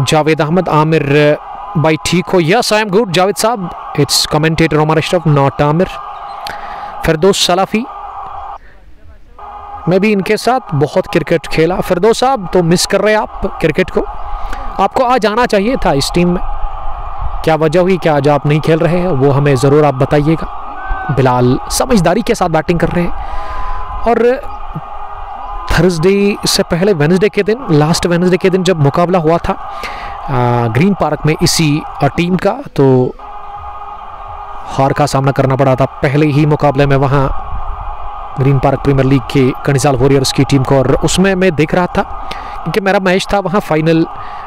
जावेद अहमद, आमिर भाई ठीक हो? Yes I am good Javed साहब, it's commentator Umar Ashraf not Aamir. Firdous Salafi, मैं भी इनके साथ बहुत क्रिकेट खेला। फिरदौस साहब तो मिस कर रहे हैं आप क्रिकेट को, आपको आज आना चाहिए था इस टीम में, क्या वजह हुई, क्या आज आप नहीं खेल रहे हैं वो हमें ज़रूर आप बताइएगा। बिलाल समझदारी के साथ बैटिंग कर रहे हैं और थर्सडे से पहले वेडनेसडे के दिन, लास्ट वेडनेसडे के दिन जब मुकाबला हुआ था ग्रीन पार्क में इसी टीम का, तो हार का सामना करना पड़ा था पहले ही मुकाबले में वहाँ ग्रीन पार्क प्रीमियर लीग के कनिजाल वॉरियर्स की टीम को। और उसमें मैं देख रहा था क्योंकि मेरा मैच था वहाँ फाइनल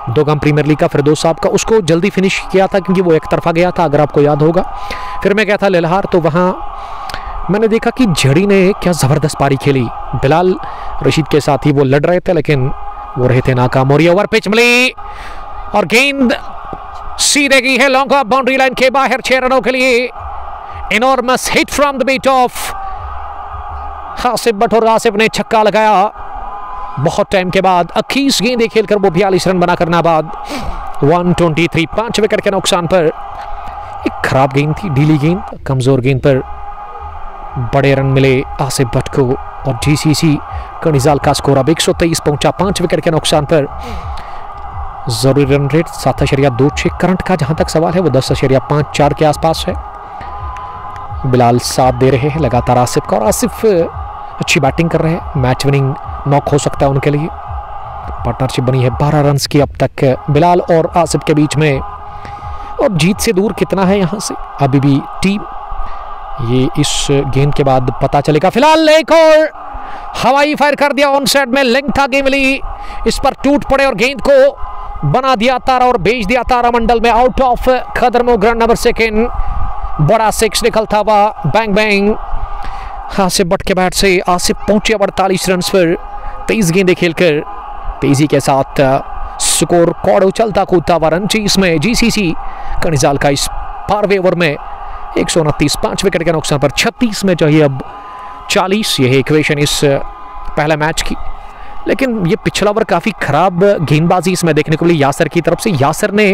दोगाम प्रीमियर लीग का फिरदौस साहब का, उसको जल्दी फिनिश किया था क्योंकि वो एक तरफा गया था अगर आपको याद होगा। फिर मैं गया था लेलहार, तो वहाँ मैंने देखा कि झड़ी ने क्या ज़बरदस्त पारी खेली। बिलाल रशीद के साथ ही वो लड़ रहे थे लेकिन वो रहे थे नाकाम। और ये ओवर पिच मिली और गेंद सीधे गई है लॉन्ग ऑफ बाउंड्री लाइन के बाहर 6 रनों के लिए। Enormous hit from the bat of Asif Bhat और आसिफ ने छक्का लगाया बहुत टाइम के बाद। 21 गेंदें खेलकर वो 42 रन बना करना बाद 123, 5 विकेट के नुकसान पर। एक खराब गेंद थी, ढीली गेंद, कमजोर गेंद पर बड़े रन मिले आसिफ भट्ट को और जीसीसी कनिजाल का स्कोर अब 123 पहुंचा 5 विकेट के नुकसान पर। जरूरी रन रेट 7.26, करंट का जहां तक सवाल है वो 10.54 के आसपास है। बिलाल साथ दे रहे हैं लगातार आसिफ का और आसिफ अच्छी बैटिंग कर रहे हैं, मैच विनिंग नॉक हो सकता है उनके लिए। पार्टनरशिप बनी है 12 रन की अब तक बिलाल और आसिफ के बीच में। और जीत से दूर कितना है यहाँ से अभी भी टीम, ये इस गेंद के बाद पता चलेगा। फिलहाल एक और हवाई फायर कर दिया ऑन साइड में, लेंथ था गेंद मिली, इस पर टूट पड़े और गेंद को बना दिया तारा और भेज दिया तारा मंडल में आउट ऑफ खदरमो ग्राउंड नंबर 2। बड़ा 6 निकलता हुआ बैंग बैंग आसिफ भट्ट के बैट से। आसिफ पहुंचे 48 रन पर 23 गेंदें खेलकर, तेजी के साथ स्कोर कॉर्ड उछलता कूदता हुआ रन चीज में जीसीसी कनिजाल का इस 12वें ओवर में 129, 5 विकेट के नुकसान पर 36 में चाहिए अब 40। यह इक्वेशन इस पहले मैच की, लेकिन ये पिछला ओवर काफ़ी ख़राब गेंदबाजी इसमें देखने को मिली यासर की तरफ से। यासर ने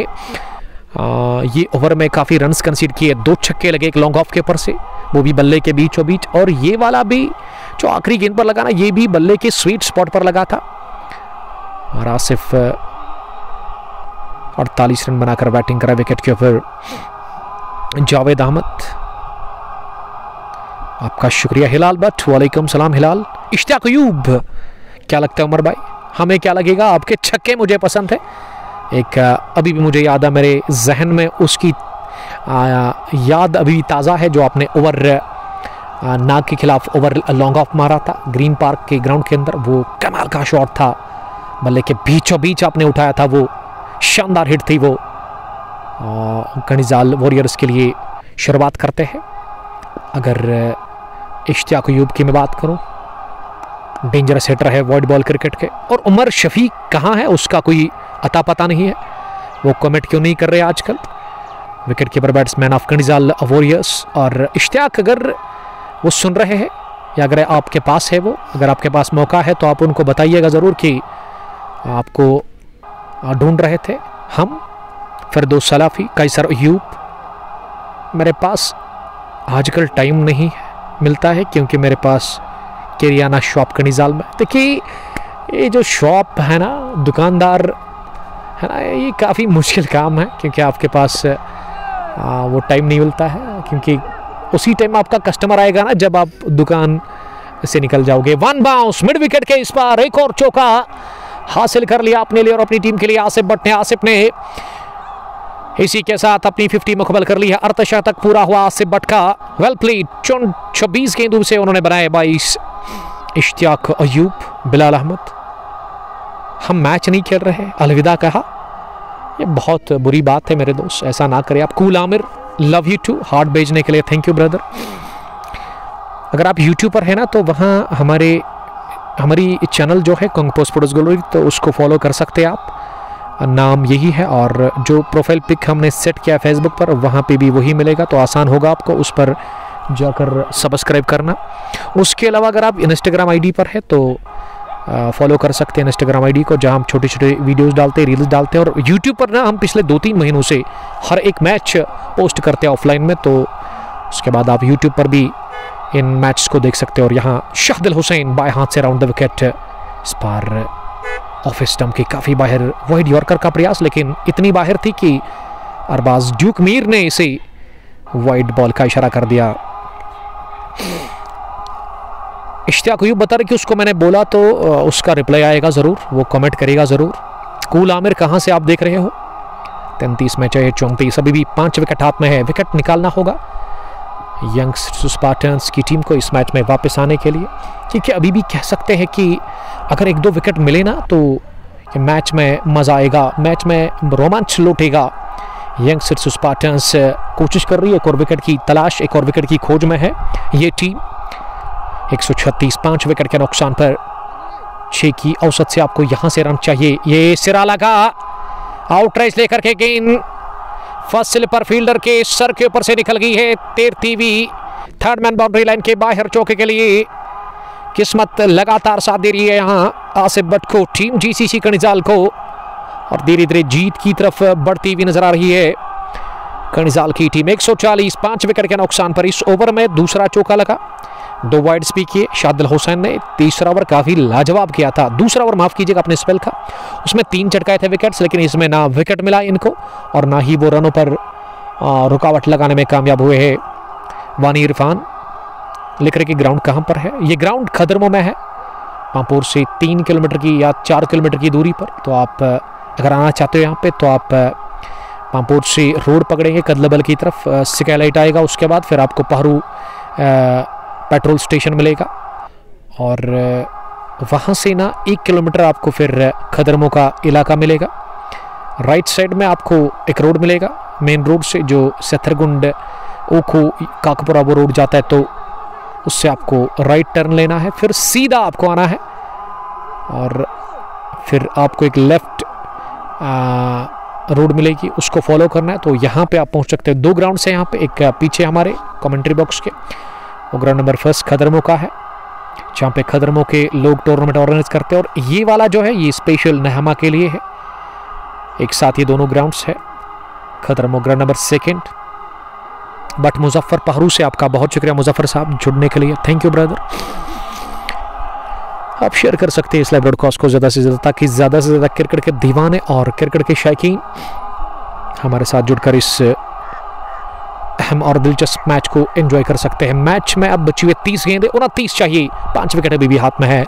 ये ओवर में काफ़ी रन्स कंसीड किए, 2 छक्के लगे एक लॉन्ग ऑफ के ऊपर से, वो भी बल्ले के बीचों बीच, और ये वाला भी जो आखिरी गेंद पर लगा ना, ये भी बल्ले के स्वीट स्पॉट पर लगा था। और आसिफ 48 रन बनाकर बैटिंग करा विकेट के ऊपर। जावेद अहमद, आपका शुक्रिया। हिलाल भट्ट, वालेकुम सलाम हिलाल। इश्तियाक अयूब, क्या लगता है उमर भाई, हमें क्या लगेगा? आपके छक्के मुझे पसंद है। एक अभी भी मुझे याद है, मेरे जहन में उसकी याद अभी ताज़ा है, जो आपने ओवर नाग के खिलाफ ओवर लॉन्ग ऑफ मारा था ग्रीन पार्क के ग्राउंड के अंदर। वो कमाल का शॉट था, बल्ले के बीचों बीच आपने उठाया था, वो शानदार हिट थी वो। कनिजाल वॉरियर्स के लिए शुरुआत करते हैं। अगर इश्तियाक अयूब की मैं बात करूं, डेंजरस हिटर है वाइड बॉल क्रिकेट के। और उमर शफीक कहाँ है, उसका कोई अता पता नहीं है, वो कमेंट क्यों नहीं कर रहे आजकल। विकेट कीपर बैट्समैन ऑफ कनिजाल वॉरियर्स। और इश्तियाक, अगर वो सुन रहे हैं या अगर आपके पास है वो, अगर आपके पास मौका है तो आप उनको बताइएगा ज़रूर कि आपको ढूंढ रहे थे हम। फिरदौस सलाफी, कैसर अयूब, मेरे पास आजकल टाइम नहीं मिलता है क्योंकि मेरे पास किरियाना शॉप कनिजाल में। देखिए ये जो शॉप है ना, दुकानदार है ना, ये काफ़ी मुश्किल काम है क्योंकि आपके पास वो टाइम नहीं मिलता है, क्योंकि उसी टाइम आपका कस्टमर आएगा ना जब आप दुकान से निकल जाओगे। 1 बाउंस मिड विकेट के इस पार, एक और चौका हासिल कर लिया अपने लिए और अपनी टीम के लिए आसिफ भट्ट ने। आसिफ ने इसी के साथ अपनी 50 मुकम्मल कर ली है। अर्धशतक पूरा हुआ आसिफ भट्ट का। वेल प्लेड, 26 गेंदों से उन्होंने बनाए 22। इश्तियाक अयूब, बिलाल अहमद, हम मैच नहीं खेल रहे, अलविदा कहा। ये बहुत बुरी बात है मेरे दोस्त, ऐसा ना करें आप। Cool Aamir, love you too, heart भेजने के लिए थैंक यू ब्रदर। अगर आप यूट्यूब पर है ना तो वहाँ हमारी चैनल जो है कंगपो स्पोर्ट्स गैलरी, तो उसको फॉलो कर सकते हैं आप, नाम यही है। और जो प्रोफाइल पिक हमने सेट किया फेसबुक पर, वहाँ पे भी वही मिलेगा, तो आसान होगा आपको उस पर जाकर सब्सक्राइब करना। उसके अलावा अगर आप इंस्टाग्राम आईडी पर है तो फॉलो कर सकते हैं इंस्टाग्राम आईडी को, जहां हम छोटे छोटे वीडियोस डालते हैं, रील्स डालते हैं। और यूट्यूब पर ना हम पिछले 2-3 महीनों से हर एक मैच पोस्ट करते हैं ऑफलाइन में, तो उसके बाद आप यूट्यूब पर भी इन मैच को देख सकते हैं। और यहाँ शाहदिल हुसैन बाएं हाथ से राउंड द विकेट, इस बार ऑफ स्टंप के काफ़ी बाहर वाइड यॉर्कर का प्रयास, लेकिन इतनी बाहर थी कि अरबाज ड्यूक मीर ने इसे वाइड बॉल का इशारा कर दिया। इश्तियाक अयूब बता रहे कि उसको मैंने बोला तो उसका रिप्लाई आएगा ज़रूर, वो कमेंट करेगा ज़रूर। कूल आमिर, कहाँ से आप देख रहे हो? 33 में चाहे 34, अभी भी 5 विकेट हाथ में है, विकेट निकालना होगा यंग स्पार्टन्स की टीम को इस मैच में वापस आने के लिए, क्योंकि अभी भी कह सकते हैं कि अगर 1-2 विकेट मिले ना तो मैच में मज़ा आएगा, मैच में रोमांच लौटेगा। यंग स्पार्टन्स कोशिश कर रही है, एक और विकेट की तलाश, एक और विकेट की खोज में है ये टीम। 136, 5 विकेट के नुकसान पर 6 की औसत से आपको यहां से रन चाहिए। ये सिरा लगा, आउट रेस लेकर के गेंद फर्स्ट स्लिपर फील्डर के सर के ऊपर से निकल गई है, तैरती हुई थर्ड मैन बाउंड्री लाइन के बाहर। चौके के लिए किस्मत लगातार साथ दे रही है यहाँ आसिफ भट्ट को, टीम जीसीसी कनिजाल को, और धीरे धीरे जीत की तरफ बढ़ती हुई नजर आ रही है कनिजाल की टीम। 140, 5 विकेट के नुकसान पर इस ओवर में दूसरा चौका लगा, 2 वाइड स्पीक किए शाहदिल हुसैन ने। तीसरा ओवर काफ़ी लाजवाब किया था, दूसरा ओवर माफ़ कीजिएगा अपने स्पेल का, उसमें 3 चटकाए थे विकेट्स, लेकिन इसमें ना विकेट मिला इनको और ना ही वो रनों पर रुकावट लगाने में कामयाब हुए हैं। वानी इरफान लिख रहे कि ग्राउंड कहाँ पर है? ये ग्राउंड खदरमो में है, पांपोर से 3 किलोमीटर की या 4 किलोमीटर की दूरी पर। तो आप अगर आना चाहते हो यहाँ पे तो आप पांपोर से रोड पकड़ेंगे कदलबल की तरफ, स्काईलाइट आएगा, उसके बाद फिर आपको पहरू पेट्रोल स्टेशन मिलेगा और वहाँ से ना 1 किलोमीटर आपको फिर खदरमो का इलाका मिलेगा। राइट साइड में आपको एक रोड मिलेगा मेन रोड से, जो सेथरगुंड ओखो काकपुरा वो रोड जाता है, तो उससे आपको राइट टर्न लेना है, फिर सीधा आपको आना है और फिर आपको एक लेफ्ट रोड मिलेगी, उसको फॉलो करना है। तो यहाँ पे आप पहुँच सकते हैं। 2 ग्राउंड से यहाँ पे, एक पीछे हमारे कमेंट्री बॉक्स के, वो ग्राउंड नंबर 1 खदरमो का है, जहाँ पे खदरमो के लोग टूर्नामेंट ऑर्गेनाइज करते हैं। और ये वाला जो है ये स्पेशल नहमा के लिए है, एक साथ ये दोनों ग्राउंड्स है। खदरमो ग्राउंड नंबर 2 बट मुजफ्फर पहरू से आपका बहुत शुक्रिया मुजफ्फर साहब जुड़ने के लिए, थैंक यू ब्रदर। आप शेयर कर सकते हैं इस लाइव ब्रॉडकास्ट को ज़्यादा से ज़्यादा, ताकि ज़्यादा से ज़्यादा क्रिकेट के दीवाने और क्रिकेट के शौकीन हमारे साथ जुड़कर इस अहम और दिलचस्प मैच को एंजॉय कर सकते हैं। मैच में अब बची हुए 30 गेंदें, 29 चाहिए, 5 विकेट अभी भी हाथ में है।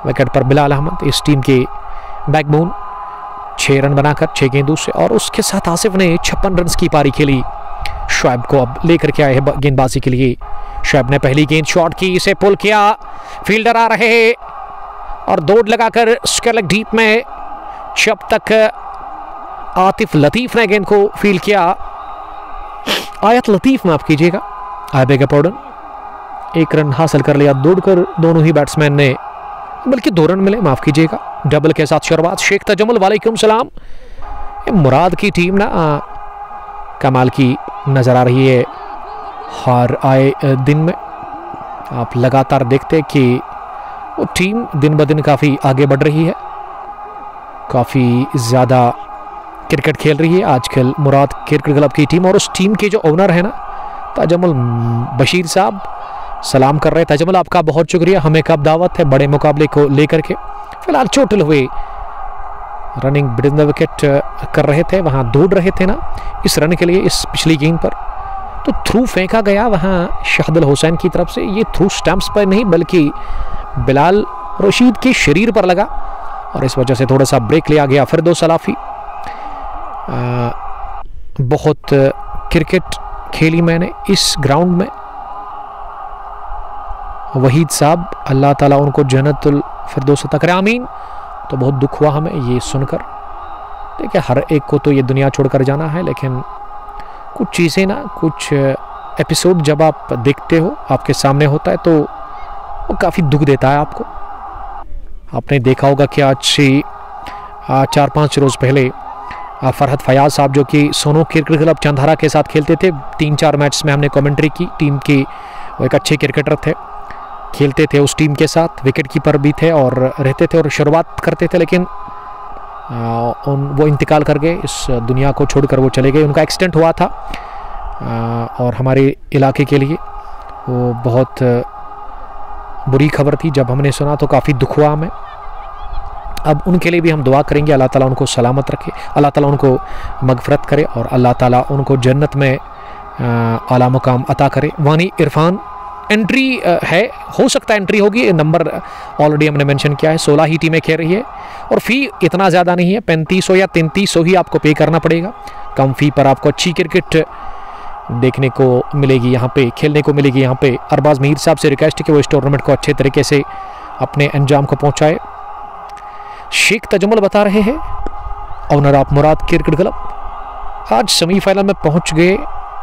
विकेट पर बिलाल अहमद इस टीम के बैकबोन, 6 रन बनाकर 6 गेंदों से, और उसके साथ आसिफ ने 56 रन की पारी खेली। शुएब को अब लेकर के आए हैं गेंदबाजी के लिए। शुएब ने पहली गेंद शॉट की, इसे पुल किया, फील्डर आ रहे हैं और दौड़ लगाकर स्क्वायर लेग डीप में, जब तक आतिफ लतीफ ने गेंद को फील्ड किया, आयत लतीफ माफ कीजिएगा, आई बेग पार्डन, 1 रन हासिल कर लिया दौड़कर दोनों ही बैट्समैन ने, बल्कि 2 रन मिले, माफ कीजिएगा। डबल के साथ शुरुआत, शेख तजमुल वालेकुम सलाम। मुराद की टीम ना कमाल की नजर आ रही है हर आए दिन में। आप लगातार देखते हैं कि वो टीम दिन ब दिन काफ़ी आगे बढ़ रही है, काफ़ी ज़्यादा क्रिकेट खेल रही है आजकल मुराद क्रिकेट क्लब की टीम। और उस टीम के जो ओनर है ना तजमुल बशीर साहब, सलाम कर रहे हैं। तजमुल आपका बहुत शुक्रिया, हमें कब दावत है बड़े मुकाबले को लेकर के। फिलहाल चोटिल हुए, रनिंग बिटवीन द विकेट कर रहे थे, वहाँ दौड़ रहे थे ना इस रन के लिए, इस पिछली गेंद पर तो थ्रू फेंका गया वहाँ शाहदुल हुसैन की तरफ से। ये थ्रू स्टंप्स पर नहीं बल्कि बिलाल रशीद के शरीर पर लगा और इस वजह से थोड़ा सा ब्रेक लिया गया। फिरदौस सलाफी, बहुत क्रिकेट खेली मैंने इस ग्राउंड में। वहीद साहब, अल्लाह ताला उनको जन्नतुल फिरदौस अता करे, आमीन। तो बहुत दुख हुआ हमें ये सुनकर। देखिए हर एक को तो ये दुनिया छोड़कर जाना है, लेकिन कुछ चीज़ें ना, कुछ एपिसोड जब आप देखते हो, आपके सामने होता है, तो वो काफ़ी दुख देता है आपको। आपने देखा होगा कि आज से 4-5 रोज़ पहले फरहत फयाज साहब, जो कि सोनो क्रिकेट क्लब चंधारा के साथ खेलते थे, 3-4 मैच में हमने कमेंट्री की। टीम के वो एक अच्छे क्रिकेटर थे, खेलते थे उस टीम के साथ, विकेट कीपर भी थे और रहते थे और शुरुआत करते थे, लेकिन वो इंतकाल कर गए, इस दुनिया को छोड़कर वो चले गए। उनका एक्सीडेंट हुआ था और हमारे इलाके के लिए वो बहुत बुरी खबर थी। जब हमने सुना तो काफ़ी दुख हुआ हमें। अब उनके लिए भी हम दुआ करेंगे, अल्लाह ताला उनको सलामत रखे, अल्लाह ताला उनको मगफरत करे और अल्लाह ताला उनको जन्नत में आला मुकाम अता करे। वानी इरफान एंट्री है, हो सकता है एंट्री होगी, नंबर ऑलरेडी हमने मेंशन किया है। 16 ही टीमें खेल रही है और फ़ी इतना ज़्यादा नहीं है, 3500 या 3300 ही आपको पे करना पड़ेगा। कम फ़ी पर आपको अच्छी क्रिकेट देखने को मिलेगी, यहाँ पे खेलने को मिलेगी। यहाँ पे अरबाज मीर साहब से रिक्वेस्ट है कि वो इस टूर्नामेंट को अच्छे तरीके से अपने अंजाम को पहुँचाए। शेख तजमुल बता रहे हैं, owner of Murad cricket club, आज सेमीफाइनल में पहुँच गए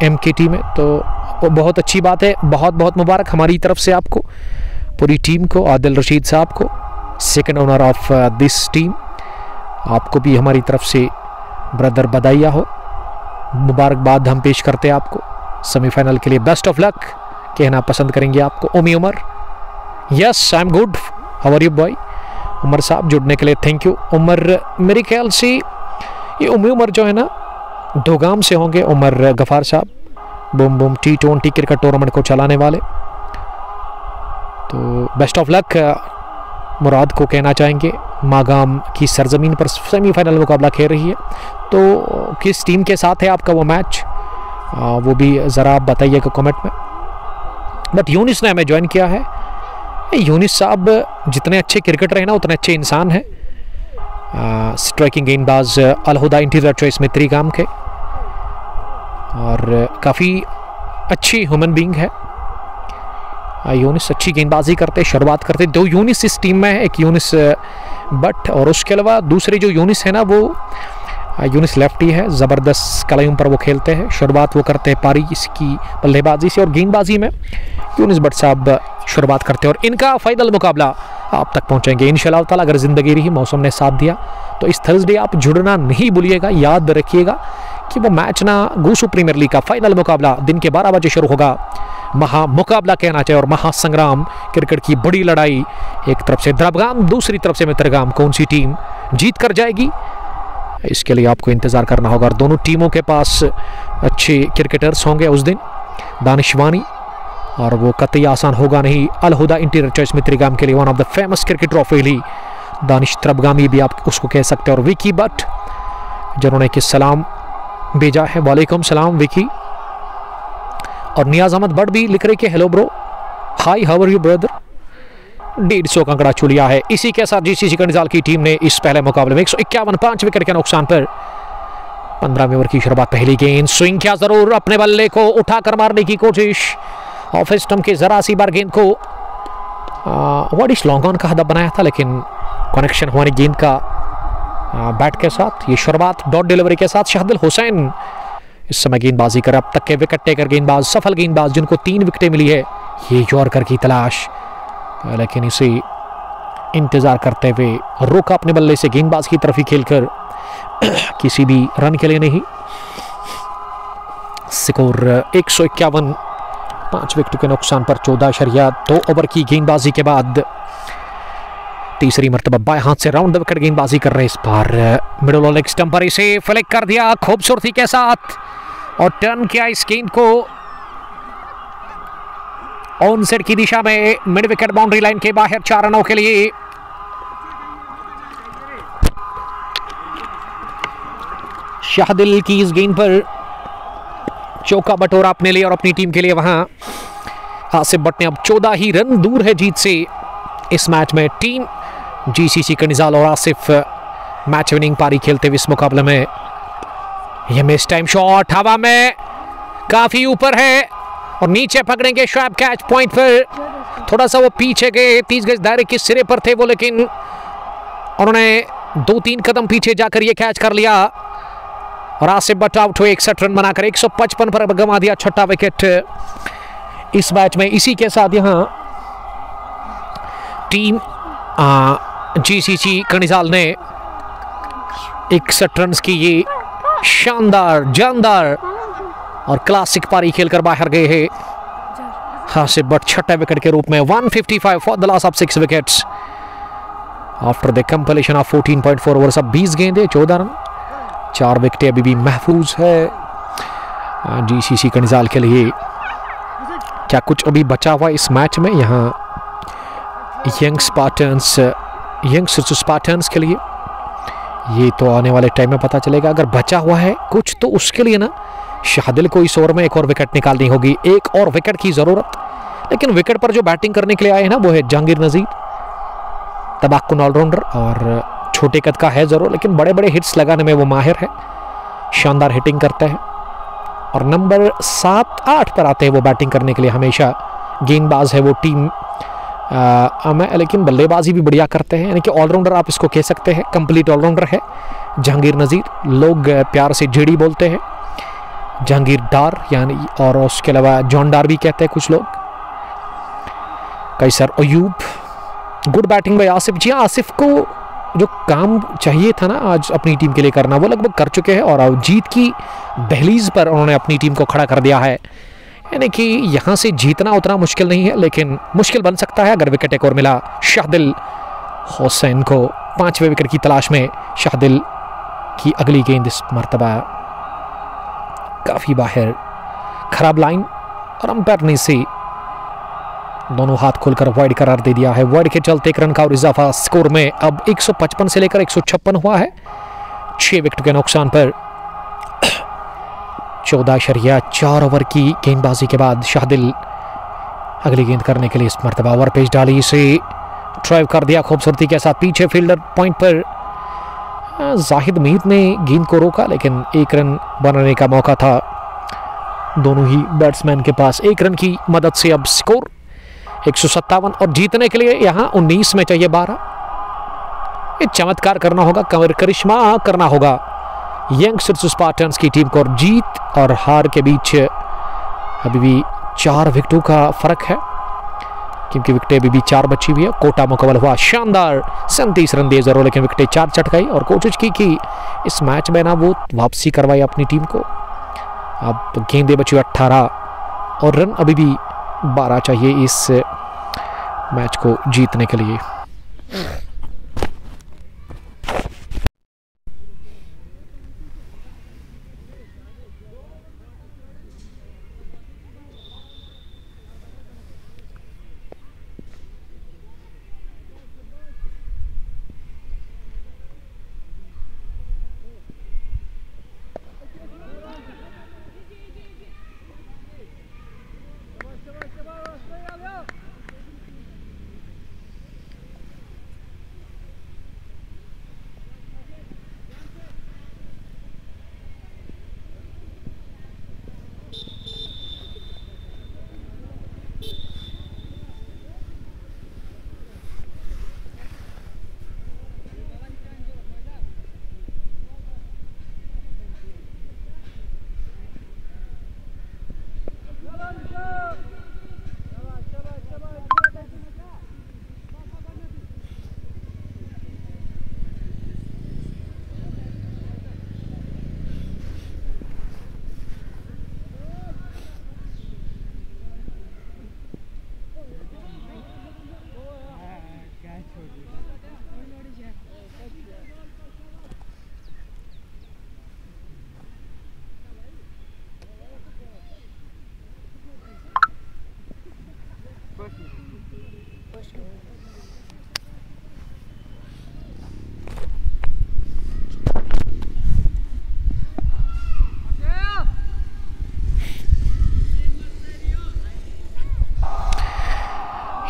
MKT में, तो वो बहुत अच्छी बात है। बहुत बहुत मुबारक हमारी तरफ से आपको, पूरी टीम को, आदिल रशीद साहब को, second owner of this team, आपको भी हमारी तरफ से ब्रदर बधाइयाँ हो, मुबारकबाद हम पेश करते हैं आपको। सेमीफाइनल के लिए बेस्ट ऑफ लक कहना पसंद करेंगे आपको। Omi Umar, yes I am good, how are you boy? Umar साहब जुड़ने के लिए थैंक यू। उमर, मेरे ख्याल से ये उमर जो है ना दोगाम से होंगे, उमर गफ़ार साहब, boom boom T20 cricket tournament को चलाने वाले। तो बेस्ट ऑफ लक मुराद को कहना चाहेंगे। मागाम की सरजमीन पर सेमीफाइनल मुकाबला खेल रही है, तो किस टीम के साथ है आपका वो मैच, वो भी ज़रा आप बताइएगा कमेंट में। बट यूनिस ने हमें ज्वाइन किया है। यूनिस साहब जितने अच्छे क्रिकेटर हैं ना उतने अच्छे इंसान हैं। स्ट्राइकिंग गेंदबाज अलहुदा इंटीरियर चॉइस में त्रिगाम के, और काफ़ी अच्छी ह्यूमन बीइंग है। यूनिस अच्छी गेंदबाजी करते, शुरुआत करते। 2 यूनिस इस टीम में है, एक यूनिस बट और उसके अलावा दूसरे जो यूनिस है ना वो यूनिस लेफ्टी है, ज़बरदस्त कलाइयों पर वो खेलते हैं। शुरुआत वो करते हैं पारी इसकी बल्लेबाजी से, और गेंदबाजी में यूनिस बट साहब शुरुआत करते हैं। और इनका फाइनल मुकाबला आप तक पहुंचेंगे इंशाल्लाह ताला, अगर ज़िंदगी रही, मौसम ने साथ दिया तो। इस थर्सडे आप जुड़ना नहीं भूलिएगा, याद रखिएगा कि वो मैच ना गूसू प्रीमियर लीग का फाइनल मुकाबला दिन के 12 बजे शुरू होगा। महामुकाबला कहना चाहिए और महासंग्राम, क्रिकेट की बड़ी लड़ाई। एक तरफ से द्रबगाम, दूसरी तरफ से मित्रगाम। कौन सी टीम जीत कर जाएगी, इसके लिए आपको इंतजार करना होगा। और दोनों टीमों के पास अच्छे क्रिकेटर्स होंगे उस दिन, दानिशवानी, और वो कतई आसान होगा नहीं। अल हुदा इंटीरियर चॉइस मित्रगाम के लिए one of the famous cricketer of एली, दानिश द्रबगामी भी आप उसको कह सकते हैं। और विकी बट जिन्होंने कि सलाम भेजा है, वालेकुम सलाम विकी। और नियाज अहमद बट भी लिख रहे कि hello bro, hi how are you brother. 150 का अंकड़ा छू लिया है। इसी के साथ जीसीसी कनिजाल की टीम ने इस पहले मुकाबले में 151 5 विकेट के नुकसान पर 15वें ओवर की शुरुआत। पहली गेंद स्विंग किया जरूर, अपने बल्ले को उठाकर मारने की कोशिश, ऑफ स्टंप के जरा सी बार गेंद को वाडिश लॉन्ग ऑन का हदफ बनाया था, लेकिन कनेक्शन हमारी गेंद का बैट के साथ। ये शुरुआत डॉट डिलीवरी के साथ शाहदिल हुसैन इस समय गेंदबाजी कर अब तक के विकेट टेकर गेंदबाज, सफल गेंदबाज जिनको 3 विकेटें मिली है। ये यॉर्कर की तलाश, लेकिन इसे इंतजार करते हुए रोका अपने बल्ले से गेंदबाज की तरफ ही खेलकर, किसी भी रन के लिए नहीं। स्कोर 151 5 विकेट के नुकसान पर 14.2 ओवर की गेंदबाजी के बाद तीसरी मर्तबा बाएं हाथ से राउंड द विकेट गेंदबाजी कर रहे। इस बार मिडल लेग स्टंप पर इसे फ्लिक कर दिया खूबसूरती के साथ और टर्न किया इस गेंद को ऑन सेट की दिशा में, मिड विकेट बाउंड्री लाइन के बाहर 4 रनों के लिए। शाहदिल की इस गेंद पर चौका बटोरा अपने लिए और अपनी टीम के लिए। वहां आसिफ बट ने अब 14 ही रन दूर है जीत से इस मैच में। टीम जीसीसी कनिजाल और आसिफ मैच विनिंग पारी खेलते हुए इस मुकाबले में। यह मिस टाइम शॉट हवा में काफी ऊपर है और नीचे पकड़ेंगे शॉप कैच पॉइंट पर। थोड़ा सा वो पीछे गए, 30 गज दायरे के सिरे पर थे वो, लेकिन उन्होंने 2-3 कदम पीछे जाकर ये कैच कर लिया और आसिफ बट आउट हुए 61 रन बनाकर। 155 पर गंवा दिया छठा विकेट इस मैच में। इसी के साथ यहां टीम जीसीसी कनिजाल ने 61 रन की ये शानदार, जानदार और क्लासिक पारी खेलकर बाहर गए हैं। आसिफ बट छठे विकेट के रूप में। 155 for the loss of 6 wickets after the completion of 14.4 overs. अब 20 गेंदें 14 रन, 4 विकेटें अभी भी महफूज है जीसीसी कनिजाल के लिए। क्या कुछ अभी बचा हुआ इस मैच में यहाँ यंग स्पार्टन्स के लिए, ये तो आने वाले टाइम में पता चलेगा। अगर बचा हुआ है कुछ तो उसके लिए ना शाहदिल को इस ओवर में एक और विकेट निकालनी होगी, एक और विकेट की जरूरत। लेकिन विकेट पर जो बैटिंग करने के लिए आए हैं ना वो है जहांगीर नजीर, तबाक्कुन ऑलराउंडर और छोटे कद का है जरूर, लेकिन बड़े बड़े हिट्स लगाने में वो माहिर है, शानदार हिटिंग करते हैं। और नंबर 7-8 पर आते हैं वो बैटिंग करने के लिए, हमेशा गेंदबाज है वो टीम में, लेकिन बल्लेबाजी भी बढ़िया करते हैं, यानी कि ऑलराउंडर आप इसको कह सकते हैं, कंप्लीट ऑलराउंडर है जहांगीर नजीर। लोग प्यार से जेडी बोलते हैं, जहांगीर डार यानी, और उसके अलावा जॉन डार भी कहते हैं कुछ लोग। Kaiser Ayub, good batting by Asif. जी हाँ, आसिफ को जो काम चाहिए था ना आज अपनी टीम के लिए करना वो लगभग कर चुके हैं और जीत की दहलीज पर उन्होंने अपनी टीम को खड़ा कर दिया है। यानी कि यहाँ से जीतना उतना मुश्किल नहीं है, लेकिन मुश्किल बन सकता है अगर विकेट एक और मिला शाहदिल हुसैन को। 5वें विकेट की तलाश में शाहदिल की अगली गेंद इस मर्तबा काफी बाहर, खराब लाइन और अंपायर ने इसे दोनों हाथ खोलकर वाइड करार दे दिया है। वाइड के चलते 1 रन का और इजाफा स्कोर में अब 155 से लेकर 156 हुआ है 6 विकेट के नुकसान पर। 14.4 ओवर की गेंदबाजी के बाद शाहदिल अगली गेंद करने के लिए इस मर्तबा ओवर पेज डाली, इसे ड्राइव कर दिया खूबसूरती के साथ पीछे फील्डर पॉइंट पर। जाहिद मीर ने गेंद को रोका, लेकिन 1 रन बनाने का मौका था दोनों ही बैट्समैन के पास। 1 रन की मदद से अब स्कोर 157 और जीतने के लिए यहाँ 19 में चाहिए 12। ये चमत्कार करना होगा, करिश्मा करना होगा यंगस्टर्स स्पार्टन्स की टीम को। और जीत और हार के बीच अभी भी 4 विकेटों का फर्क है, क्योंकि विकेटें अभी भी 4 बची हुई है। कोटा मुकम्मल हुआ, शानदार 37 रन दिए जरूर, लेकिन विकेटें 4 चटकाई और कोशिश की कि इस मैच में ना वो वापसी करवाई अपनी टीम को। अब गेंदें बची 18 और रन अभी भी 12 चाहिए इस मैच को जीतने के लिए।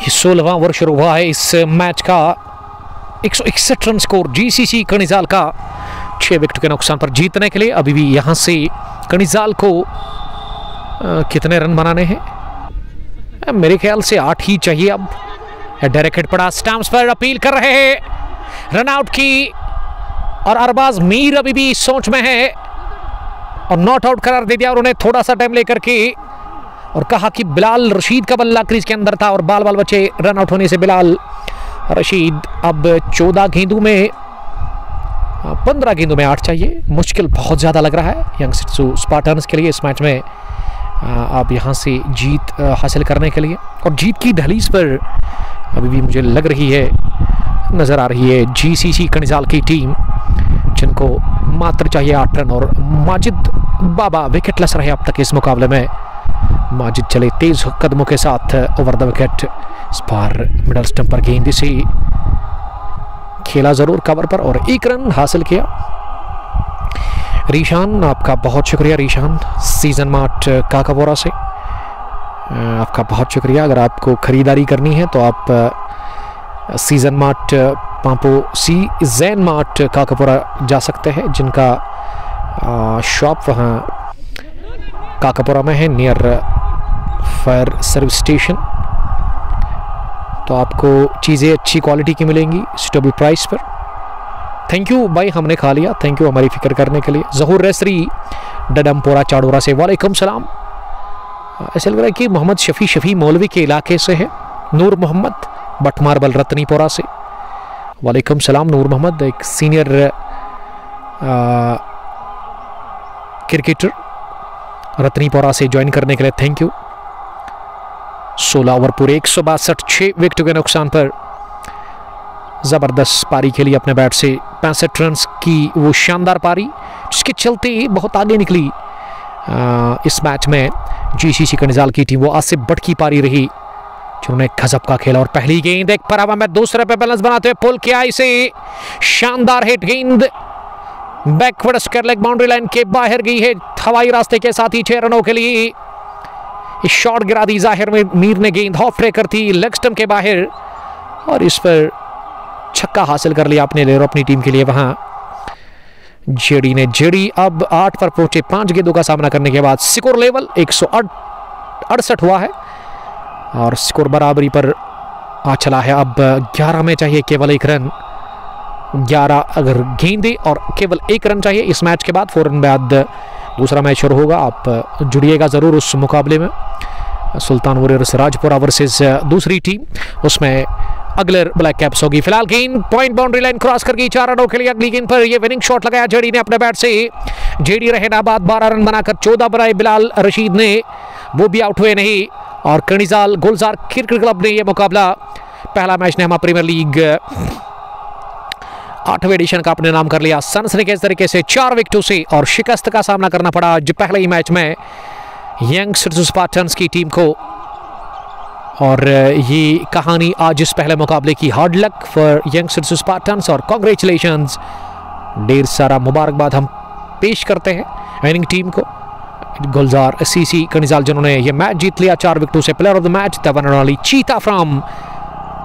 ये 16वां ओवर शुरू हुआ है इस मैच का। 161 रन स्कोर जीसीसी कनिजाल का 6 विकेट के नुकसान पर जीतने के लिए। अभी भी यहां से कनिजाल को कितने रन बनाने हैं? मेरे ख्याल से 8 ही चाहिए। अब डायरेक्ट हिट पड़ा, स्टंप्स पर अपील कर रहे हैं रन आउट की, और अरबाज मीर अभी भी सोच में है और नॉट आउट करार दे दिया। और उन्हें थोड़ा सा टाइम लेकर के और कहा कि बिलाल रशीद का बल्ला क्रीज के अंदर था और बाल बाल बचे रन आउट होने से बिलाल रशीद। अब 14 गेंदों में 15 गेंदों में 8 चाहिए। मुश्किल बहुत ज़्यादा लग रहा है यंग स्पार्टन्स के लिए इस मैच में। अब यहाँ से जीत हासिल करने के लिए, और जीत की दहलीज पर अभी भी मुझे लग रही है, नज़र आ रही है जीसीसी कनिजाल की टीम, जिनको मात्र चाहिए 8 रन। और माजिद बाबा विकेटलेस रहे अब तक इस मुकाबले में। माजिद चले तेज कदमों के साथ ओवर द विकेट। इस बार मिडल स्टंप पर गेंद से खेला जरूर कवर पर और 1 रन हासिल किया। रीशान, आपका बहुत शुक्रिया रीशान, सीजन मार्ट काकापोरा से आपका बहुत शुक्रिया। अगर आपको खरीदारी करनी है तो आप Season Mart Pampore Jain Mart Kakapora जा सकते हैं, जिनका शॉप वहाँ काकापोरा में है, नियर फायर सर्विस स्टेशन। तो आपको चीज़ें अच्छी क्वालिटी की मिलेंगी सुटेबल प्राइस पर। थैंक यू भाई, हमने खा लिया, थैंक यू हमारी फिक्र करने के लिए। जहूर रेसरी डडमपोरा चाडोरा से वालेकुम सलाम। ऐसा लग रहा है कि मोहम्मद शफ़ी मौलवी के इलाके से है। नूर मोहम्मद बटमारबल रत्नीपोरा से वालेकुम सलाम। नूर मोहम्मद एक सीनियर क्रिकेटर रत्नीपोरा से ज्वाइन करने के लिए थैंक यू। 16 ओवर पूरे 162, 6 विकेट के नुकसान पर ज़बरदस्त पारी खेली अपने बैट से। 65 रन की वो शानदार पारी, जिसके चलते बहुत आगे निकली इस मैच में जीसीसी कनिजाल की टीम। वो आज से बढ़ की पारी रही जिन्होंने गजब का खेला। और पहली गेंद एक पर हवा में दूसरे पे बैलेंस बनाते हुए पुल किया इसे, शानदार हिट गेंद backward square leg boundary line के बाहर गई है हवाई रास्ते के साथ ही 6 रनों के लिए। इस शॉट गिरा दी जाहिर में मीर ने, गेंद ऑफ ट्रेकर थी लेग स्टंप के बाहर, और इस पर छक्का हासिल कर लिया अपने लिए और अपनी टीम के लिए। वहां जेडी ने अब 8 पर पहुंचे 5 गेंदों का सामना करने के बाद। स्कोर लेवल 168 हुआ है और स्कोर बराबरी पर आ चला है। अब 11 में चाहिए केवल 1 रन, 11 अगर गेंदे और केवल 1 रन चाहिए इस मैच के बाद। 4 रन बाद दूसरा मैच शुरू होगा, आप जुड़िएगा ज़रूर उस मुकाबले में। सुल्तान वॉरियर्स राजपुरा वर्सेस दूसरी टीम, उसमें अगलर ब्लैक कैप्स होगी। फिलहाल गेंद पॉइंट बाउंड्री लाइन क्रॉस कर गई 4 रनों के लिए। अगली गेंद पर ये विनिंग शॉट लगाया जेडी ने अपने बैट से। जेडी रहे नाबाद, 12 रन बनाकर 14 बनाए बिलाल रशीद ने, वो भी आउट हुए नहीं। और कर्णिजाल गुलजार क्रिकेट क्लब ने यह मुकाबला पहला मैच नेहमा प्रीमियर लीग 8वें एडिशन का अपने नाम कर लिया। सनसनीखेज तरीके से 4 विकेटों से और शिकस्त का सामना करना पड़ा आज पहले ही मैच में यंगस्टर्स स्पार्टन्स की टीम को। और ये कहानी आज इस पहले मुकाबले की। Hard luck for youngsters Spartans और कांग्रेचुलेशंस, ढेर सारा मुबारकबाद हम पेश करते हैं विनिंग टीम को। गुलजार सीसी कर्णिजाल जिन्होंने ये मैच जीत लिया 4 विकेटों से। Player of the match the one and only चीता फ्रॉम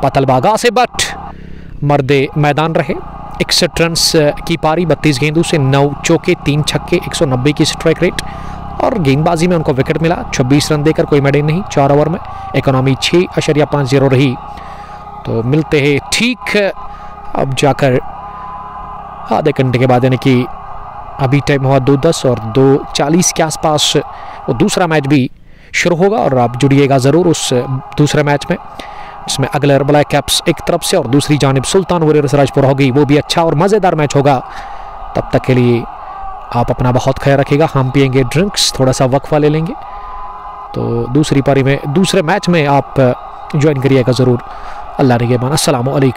पतलबागा से बट मर्दे मैदान रहे। 61 रन की पारी, 32 गेंदों से 9 चौके 3 छक्के, 190 की स्ट्राइक रेट और गेंदबाजी में उनको विकेट मिला। 26 रन देकर कोई मेडल नहीं 4 ओवर में। इकोनॉमी 6.50 रही। तो मिलते हैं ठीक अब जाकर आधे घंटे के बाद, यानी कि अभी टाइम हुआ 2:10 और 2:40 के आसपास वो दूसरा मैच भी शुरू होगा। और आप जुड़िएगा ज़रूर उस दूसरे मैच में, जिसमें अगले ब्लैक कैप्स एक तरफ से और दूसरी जानिब सुल्तान वॉरियर्स राजपुरा होगी। वो भी अच्छा और मज़ेदार मैच होगा। तब तक के लिए आप अपना बहुत ख्याल रखिएगा। हम पियेंगे ड्रिंक्स, थोड़ा सा वक्फा ले लेंगे। तो दूसरी पारी में दूसरे मैच में आप ज्वाइन करिएगा ज़रूर। अल्लाह निगहबान। अस्सलामु अलैकुम।